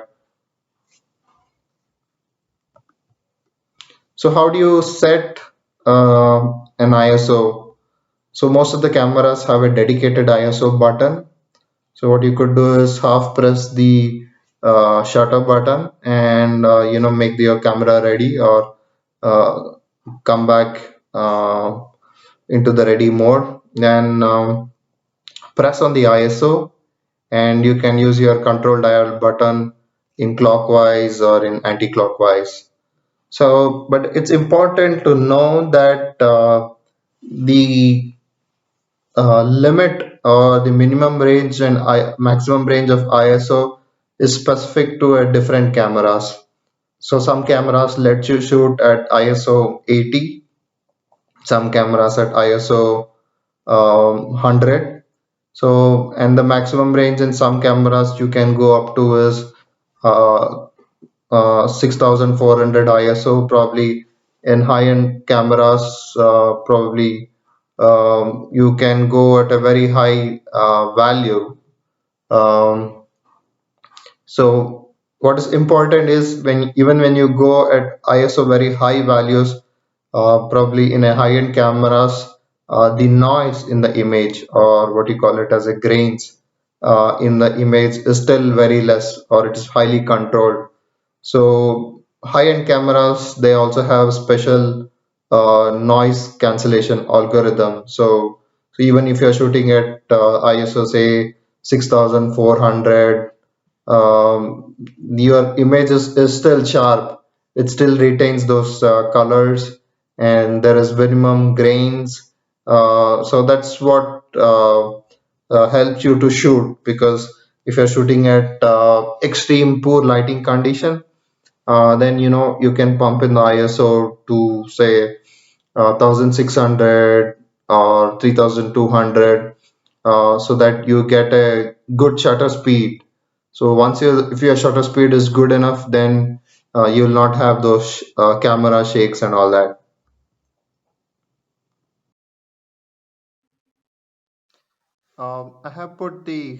So how do you set an ISO? So most of the cameras have a dedicated ISO button. So what you could do is half press the shutter button and make your camera ready, or uh, come back into the ready mode. Then press on the ISO, and you can use your control dial button in clockwise or in anti-clockwise. So, but it's important to know that the limit or the minimum range and maximum range of ISO is specific to a different cameras. So some cameras let you shoot at ISO 80, some cameras at ISO 100. So, and the maximum range in some cameras you can go up to is uh, 6400 ISO. Probably in high-end cameras, probably you can go at a very high value. Um, so what is important is when even when you go at ISO very high values, probably in a high-end cameras, the noise in the image, or what you call it as a grains in the image, is still very less, or it is highly controlled. So high-end cameras, they also have special noise cancellation algorithm. So even if you're shooting at ISO say 6400, your image is still sharp. It still retains those colors, and there is minimum grains. So that's what helps you to shoot, because if you're shooting at extreme poor lighting condition, then you can pump in the ISO to say 1600 or 3200, so that you get a good shutter speed. So once if your shutter speed is good enough, then you will not have those camera shakes and all that. I have put the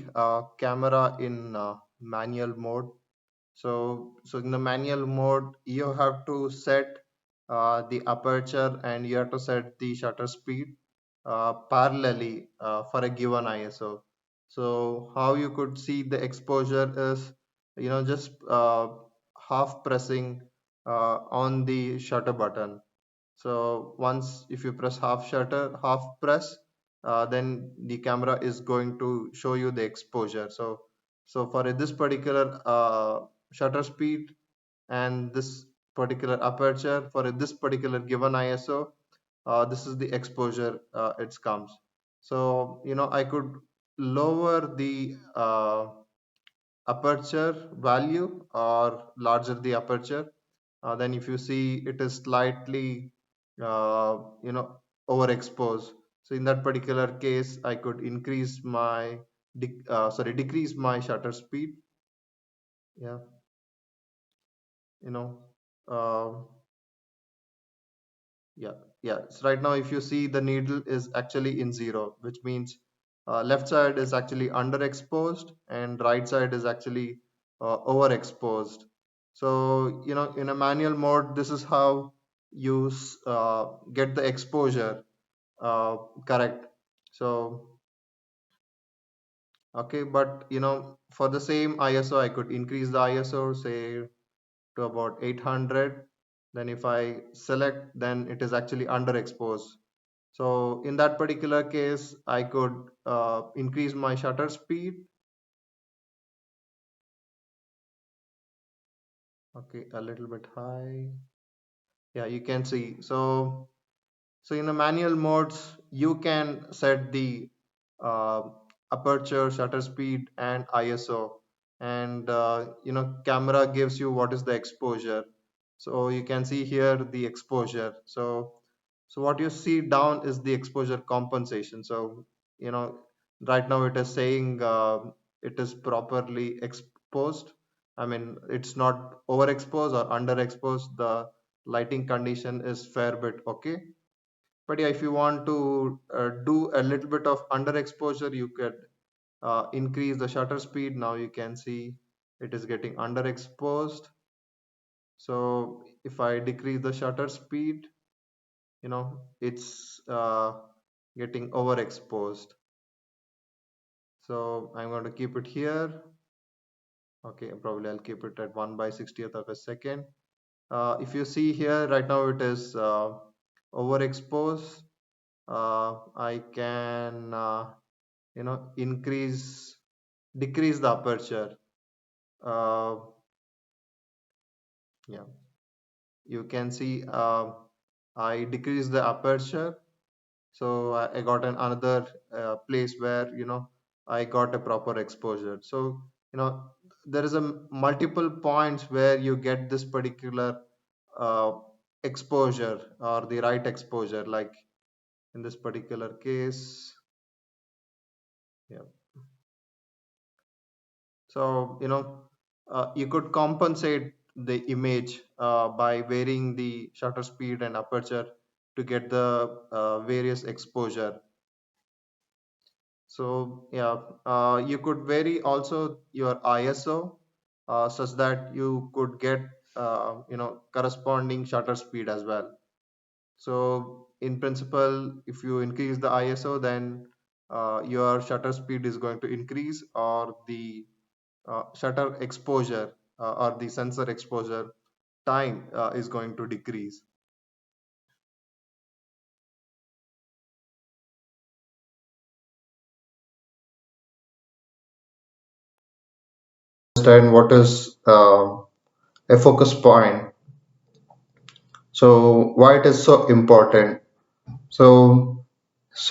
camera in manual mode. So in the manual mode, you have to set the aperture, and you have to set the shutter speed parallelly for a given ISO. So how you could see the exposure is, just half pressing on the shutter button. So once if you press half press, then the camera is going to show you the exposure. So for this particular shutter speed and this particular aperture for this particular given ISO, this is the exposure it comes. So I could lower the aperture value or larger the aperture. Then if you see it is slightly uh, you know overexposed, so in that particular case I could increase my decrease my shutter speed. Yeah, you know uh, yeah, yeah. So right now if you see, the needle is actually in zero, which means left side is actually underexposed and right side is actually overexposed. So in a manual mode, this is how you get the exposure correct. So okay, but for the same ISO I could increase the ISO say to about 800. Then if I select, then it is actually underexposed. So in that particular case, I could increase my shutter speed. Okay, a little bit high. Yeah, you can see. So in the manual modes, you can set the uh, aperture, shutter speed, and ISO. And camera gives you what is the exposure. So you can see here the exposure. So what you see down is the exposure compensation. So you know right now it is saying it is properly exposed. I mean, it's not overexposed or underexposed. The lighting condition is fair bit okay. But yeah, if you want to do a little bit of underexposure, you could increase the shutter speed. Now you can see it is getting underexposed. So if I decrease the shutter speed, it's getting overexposed. So I'm going to keep it here. Okay, probably I'll keep it at 1/60th of a second. If you see here right now, it is overexposed. I can decrease the aperture. uh, yeah, you can see I decrease the aperture. So I got another place where I got a proper exposure. So you know there is a multiple points where you get this particular uh, exposure or the right exposure, like in this particular case. Yeah. So you could compensate the image by varying the shutter speed and aperture to get the various exposure. So yeah, you could vary also your ISO such that you could get corresponding shutter speed as well. So in principle, if you increase the ISO, then your shutter speed is going to increase, or the shutter exposure or the sensor exposure time is going to decrease. Understand what is a focus point. So why it is so important. So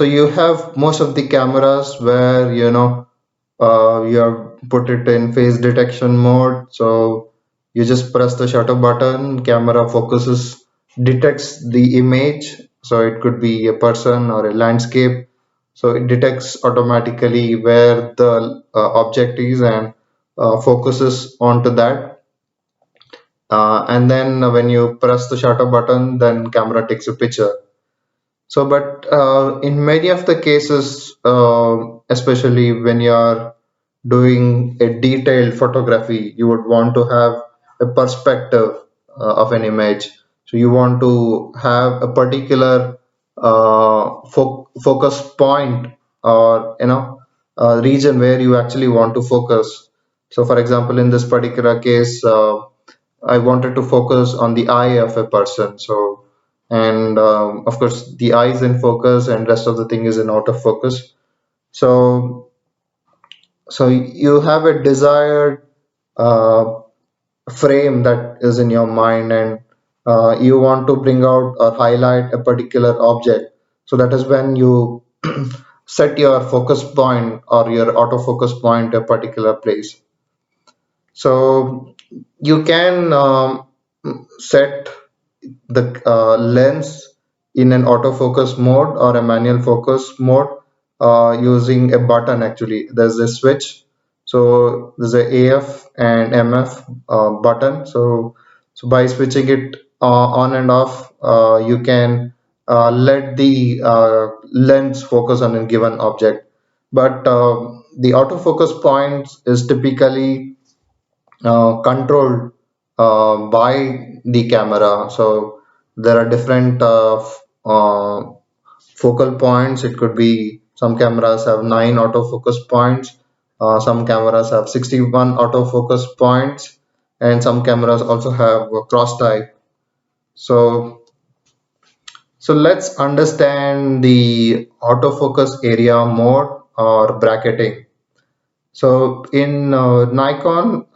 you have most of the cameras where you have put it in face detection mode. So you just press the shutter button, camera focuses, detects the image. So it could be a person or a landscape. So it detects automatically where the object is and focuses onto that. And then when you press the shutter button, then camera takes a picture. So, but in many of the cases, especially when you are doing a detailed photography, you would want to have a perspective of an image. So you want to have a particular focus point, or region where you actually want to focus. So, for example, in this particular case, I wanted to focus on the eye of a person. So, and of course, the eye is in focus, and rest of the thing is in out of focus. So, so you have a desired uh, frame that is in your mind, and you want to bring out or highlight a particular object. So that is when you set your focus point or your autofocus point a particular place. So you can set the lens in an autofocus mode or a manual focus mode using a button. Actually, there's a switch. So there's a AF and MF button. So by switching it on and off, you can let the lens focus on a given object. But the autofocus points is typically controlled by the camera. So there are different focal points. It could be some cameras have 9 autofocus points, some cameras have 61 autofocus points, and some cameras also have a cross type. So so let's understand the autofocus area mode or bracketing. So in Nikon,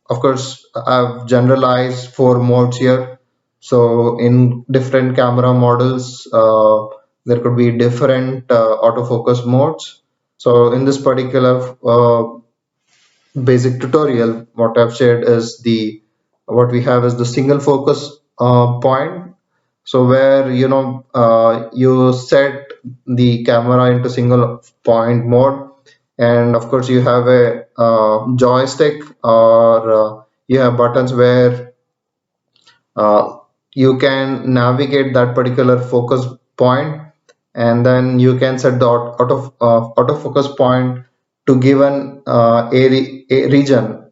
of course, I've generalized four modes here. So in different camera models, there could be different autofocus modes. So in this particular basic tutorial, what I've shared is the what we have is the single focus point. So where you set the camera into single point mode, and of course you have a joystick, or you have buttons where uh, you can navigate that particular focus point, and then you can set the autofocus point to given a region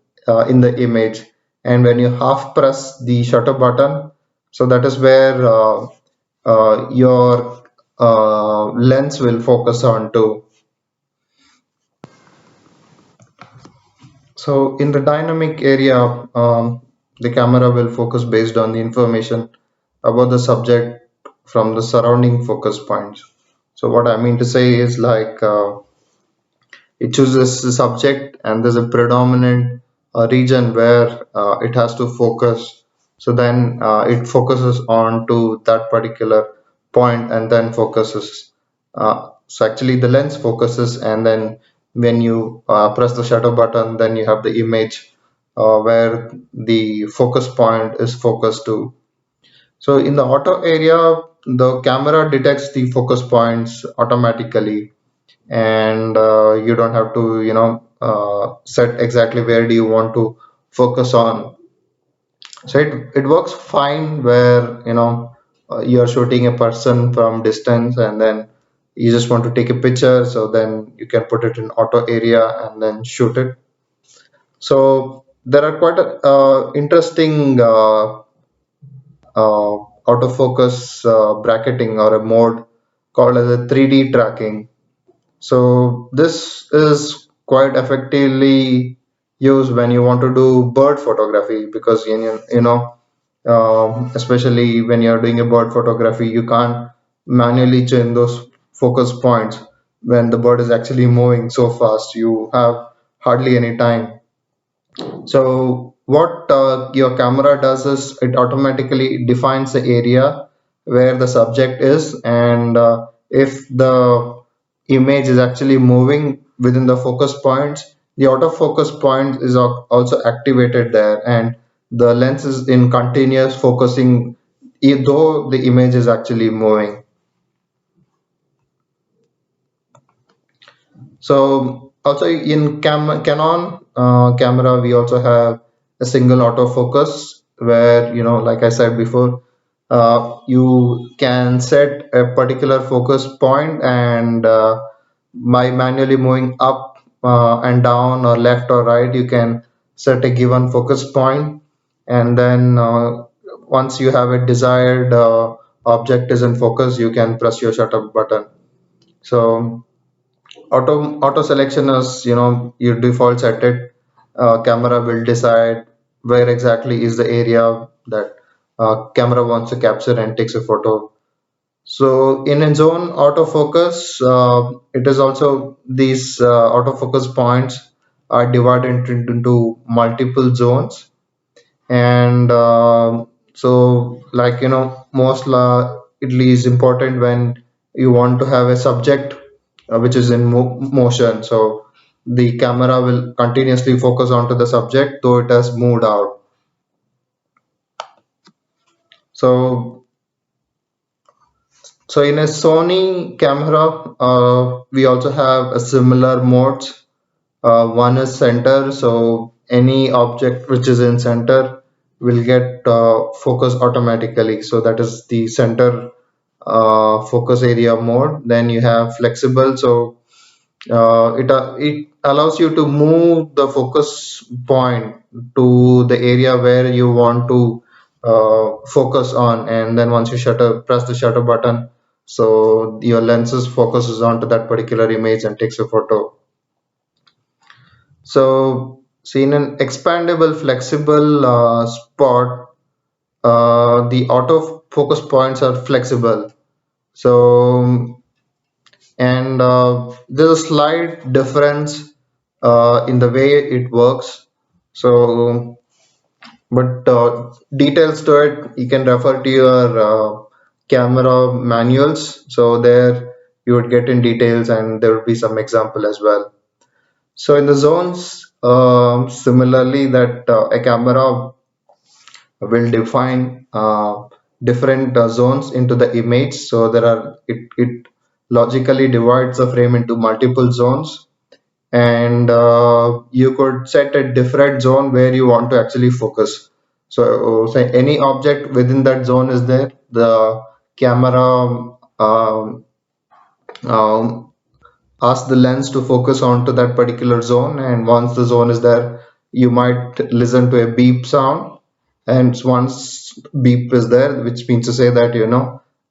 in the image. And when you half press the shutter button, so that is where your lens will focus on to. So in the dynamic area, the camera will focus based on the information about the subject from the surrounding focus points. So what I mean to say is like it chooses the subject, and there's a predominant region where it has to focus. So then it focuses on to that particular point and then focuses. So actually the lens focuses, and then when you press the shutter button, then you have the image where the focus point is focused to. So in the auto area, the camera detects the focus points automatically, and you don't have to set exactly where do you want to focus on. So it works fine where you're shooting a person from distance, and then you just want to take a picture, so then you can put it in auto area and then shoot it. So there are quite interesting autofocus bracketing, or a mode called as a 3D tracking. So this is quite effectively used when you want to do bird photography, because especially when you're doing a bird photography, you can't manually change those focus points when the bird is actually moving so fast. You have hardly any time. So what your camera does is it automatically defines the area where the subject is, and if the image is actually moving within the focus points, the autofocus point is also activated there, and the lens is in continuous focusing, though the image is actually moving. So also in Canon camera, we also have a single autofocus where, like I said before, you can set a particular focus point, and by manually moving up and down or left or right, you can set a given focus point, and then once you have a desired object is in focus, you can press your shutter button. So auto selection is, you default set it. Camera will decide where exactly is the area that camera wants to capture and takes a photo. So in a zone autofocus, it is also these autofocus points are divided into multiple zones, and so like most it is important when you want to have a subject which is in motion, so the camera will continuously focus onto the subject though it has moved out. So so in a Sony camera, we also have a similar modes. One is center, so any object which is in center will get focus automatically. So that is the center focus area mode. Then you have flexible, so it allows you to move the focus point to the area where you want to focus on, and then once you press the shutter button, so your lenses focuses onto that particular image and takes a photo. So in an expandable, flexible spot, the autofocus points are flexible. So, and there's a slight difference in the way it works. So But details to it, you can refer to your camera manuals. So there you would get in details, and there would be some example as well. So in the zones, similarly, that a camera will define different zones into the image. So it logically divides the frame into multiple zones, and you could set a different zone where you want to actually focus. So say any object within that zone is there, the camera um, ask the lens to focus onto that particular zone, and once the zone is there, you might listen to a beep sound, and once beep is there, which means to say that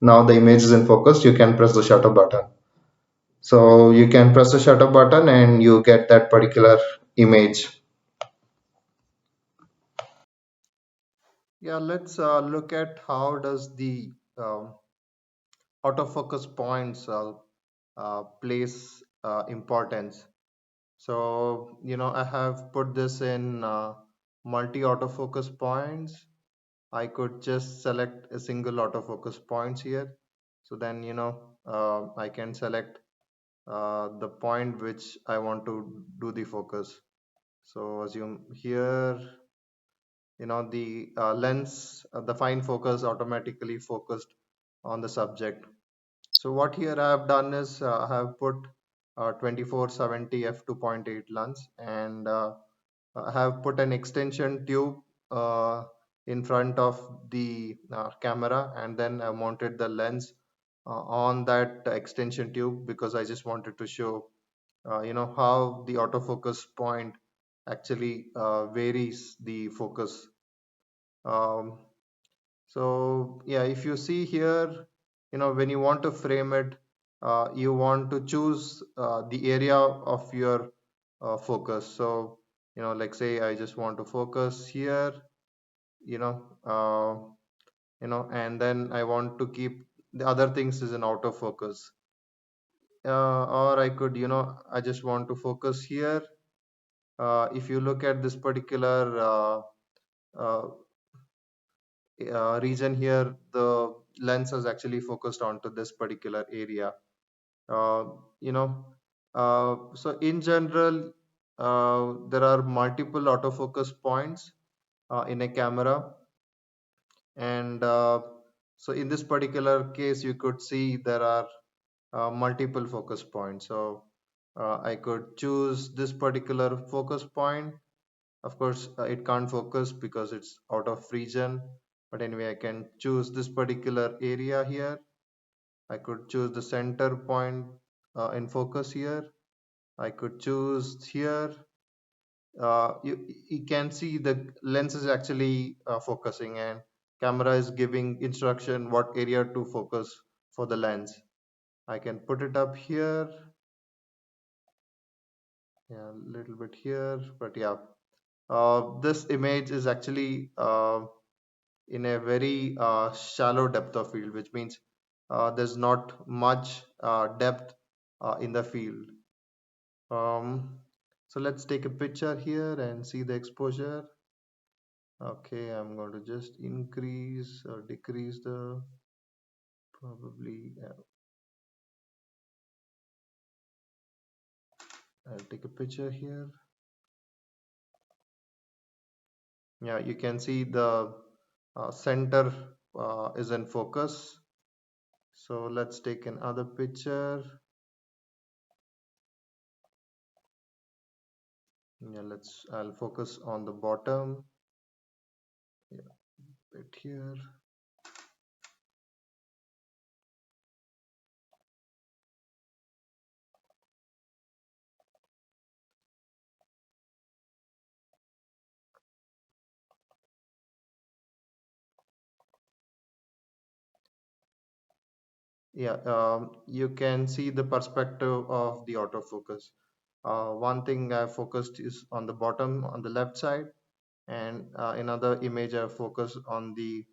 now the image is in focus, you can press the shutter button. So you can press the shutter button and you get that particular image. Yeah, let's look at how does the um, autofocus points place importance. So, I have put this in multi autofocus points. I could just select a single autofocus points here. So then, I can select the point which I want to do the focus. So assume here, the fine focus automatically focused on the subject. So what here I have done is I have put 2470 f2.8 lens, and I have put an extension tube uh, in front of the camera, and then I mounted the lens on that extension tube because I just wanted to show how the autofocus point actually varies the focus. um, so yeah, if you see here, when you want to frame it, you want to choose the area of your focus. So like say I just want to focus here, you know uh, and then I want to keep the other things is in autofocus. Or I could, I just want to focus here. If you look at this particular uh, region here, the lens is actually focused onto this particular area. Uh, you know, so in general, there are multiple autofocus points in a camera, and so in this particular case, you could see there are multiple focus points. So I could choose this particular focus point. Of course, it can't focus because it's out of region. But anyway, I can choose this particular area here. I could choose the center point in focus here. I could choose here. You can see the lens is actually focusing, and camera is giving instruction what area to focus for the lens. I can put it up here. Yeah, a little bit here, but yeah. This image is actually in a very shallow depth of field, which means there's not much depth in the field. So let's take a picture here and see the exposure. Okay, I'm going to just increase or decrease the probably. I'll take a picture here. Yeah, you can see the center is in focus. So let's take another picture. Yeah, I'll focus on the bottom. Yeah, right here. Yeah, you can see the perspective of the autofocus. One thing I focused is on the bottom on the left side, and another image I focused on the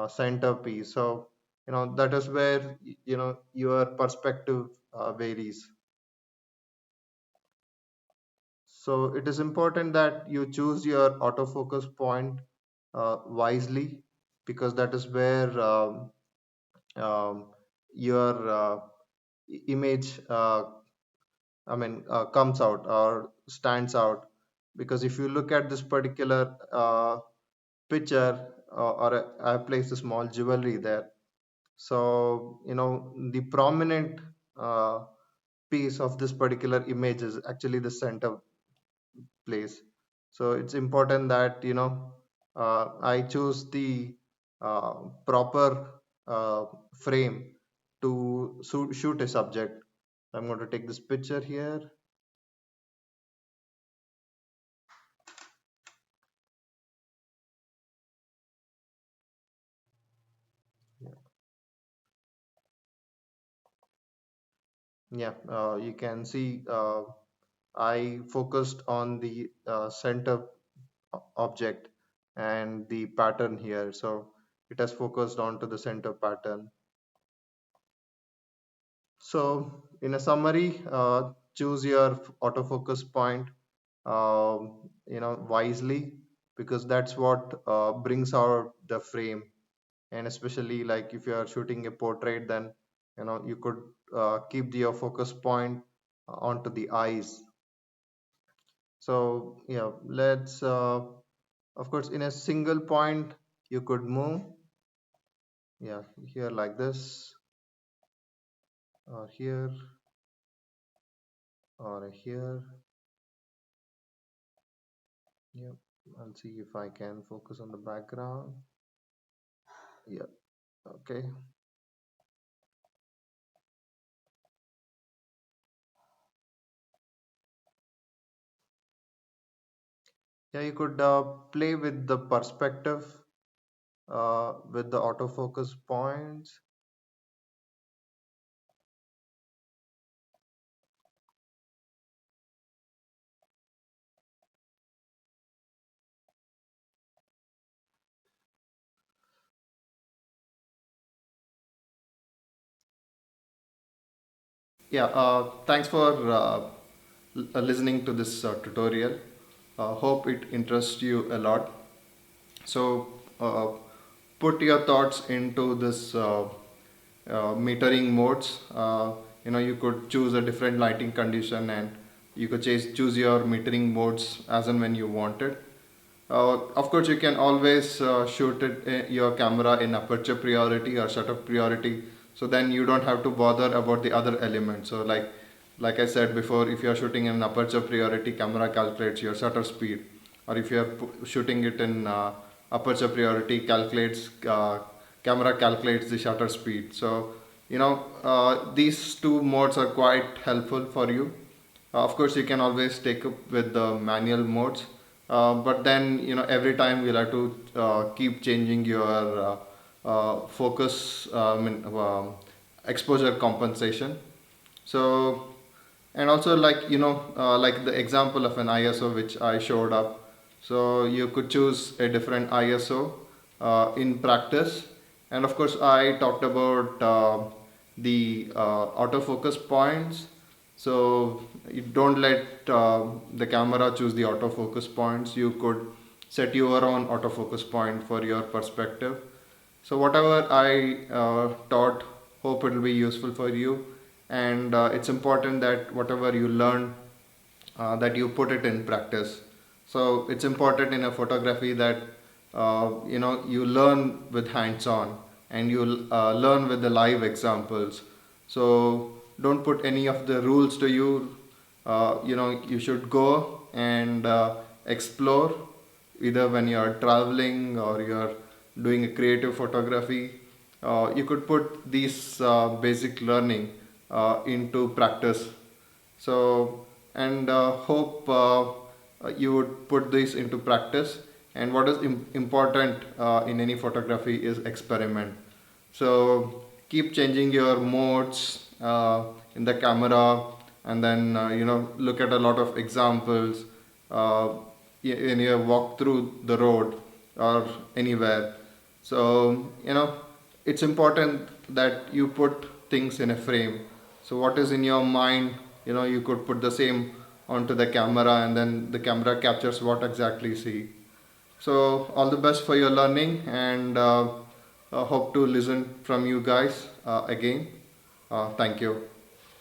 center piece. So that is where your perspective varies. So it is important that you choose your autofocus point wisely, because that is where your image comes out or stands out. Because if you look at this particular picture, I've placed a small jewelry there. So, the prominent uh, piece of this particular image is actually the center place. So it's important that, I choose the uh, proper uh, frame to shoot a subject. I'm going to take this picture here. Yeah, you can see I focused on the center object and the pattern here. So it has focused onto the center pattern. So in a summary, choose your autofocus point, wisely, because that's what brings out the frame. And especially like if you are shooting a portrait, then you could keep your focus point onto the eyes. So yeah, let's of course in a single point you could move, yeah, here like this, or here, or here. Yep, I'll see if I can focus on the background. Yeah, okay. Yeah, you could play with the perspective with the autofocus points. Yeah, thanks for listening to this tutorial. Hope it interests you a lot. So, put your thoughts into this metering modes. You could choose a different lighting condition, and you could choose your metering modes as and when you want it. Of course, you can always shoot your camera in aperture priority or shutter priority, so then you don't have to bother about the other elements. So, like I said before, if you are shooting in aperture priority, camera calculates your shutter speed, or if you are shooting it in aperture priority, camera calculates the shutter speed. So, these two modes are quite helpful for you. Of course, you can always take up with the manual modes, but then every time you'll have to keep changing your focus, exposure compensation. So, and also like like the example of an ISO which I showed up. So you could choose a different ISO in practice, and of course I talked about the autofocus points. So you don't let the camera choose the autofocus points. You could set your own autofocus point for your perspective. So whatever I taught, hope it will be useful for you. And it's important that whatever you learn, that you put it in practice. So it's important in a photography that you learn with hands-on, and you learn with the live examples. So don't put any of the rules to you. You should go and explore, either when you're traveling or you're doing a creative photography. You could put these basic learning into practice. So, and hope you would put this into practice. And what is important in any photography is experiment. So keep changing your modes in the camera, and then look at a lot of examples uh, when you walk through the road or anywhere. So it's important that you put things in a frame. So what is in your mind, you could put the same onto the camera, and then the camera captures what exactly you see. So all the best for your learning, and hope to listen from you guys again. Thank you.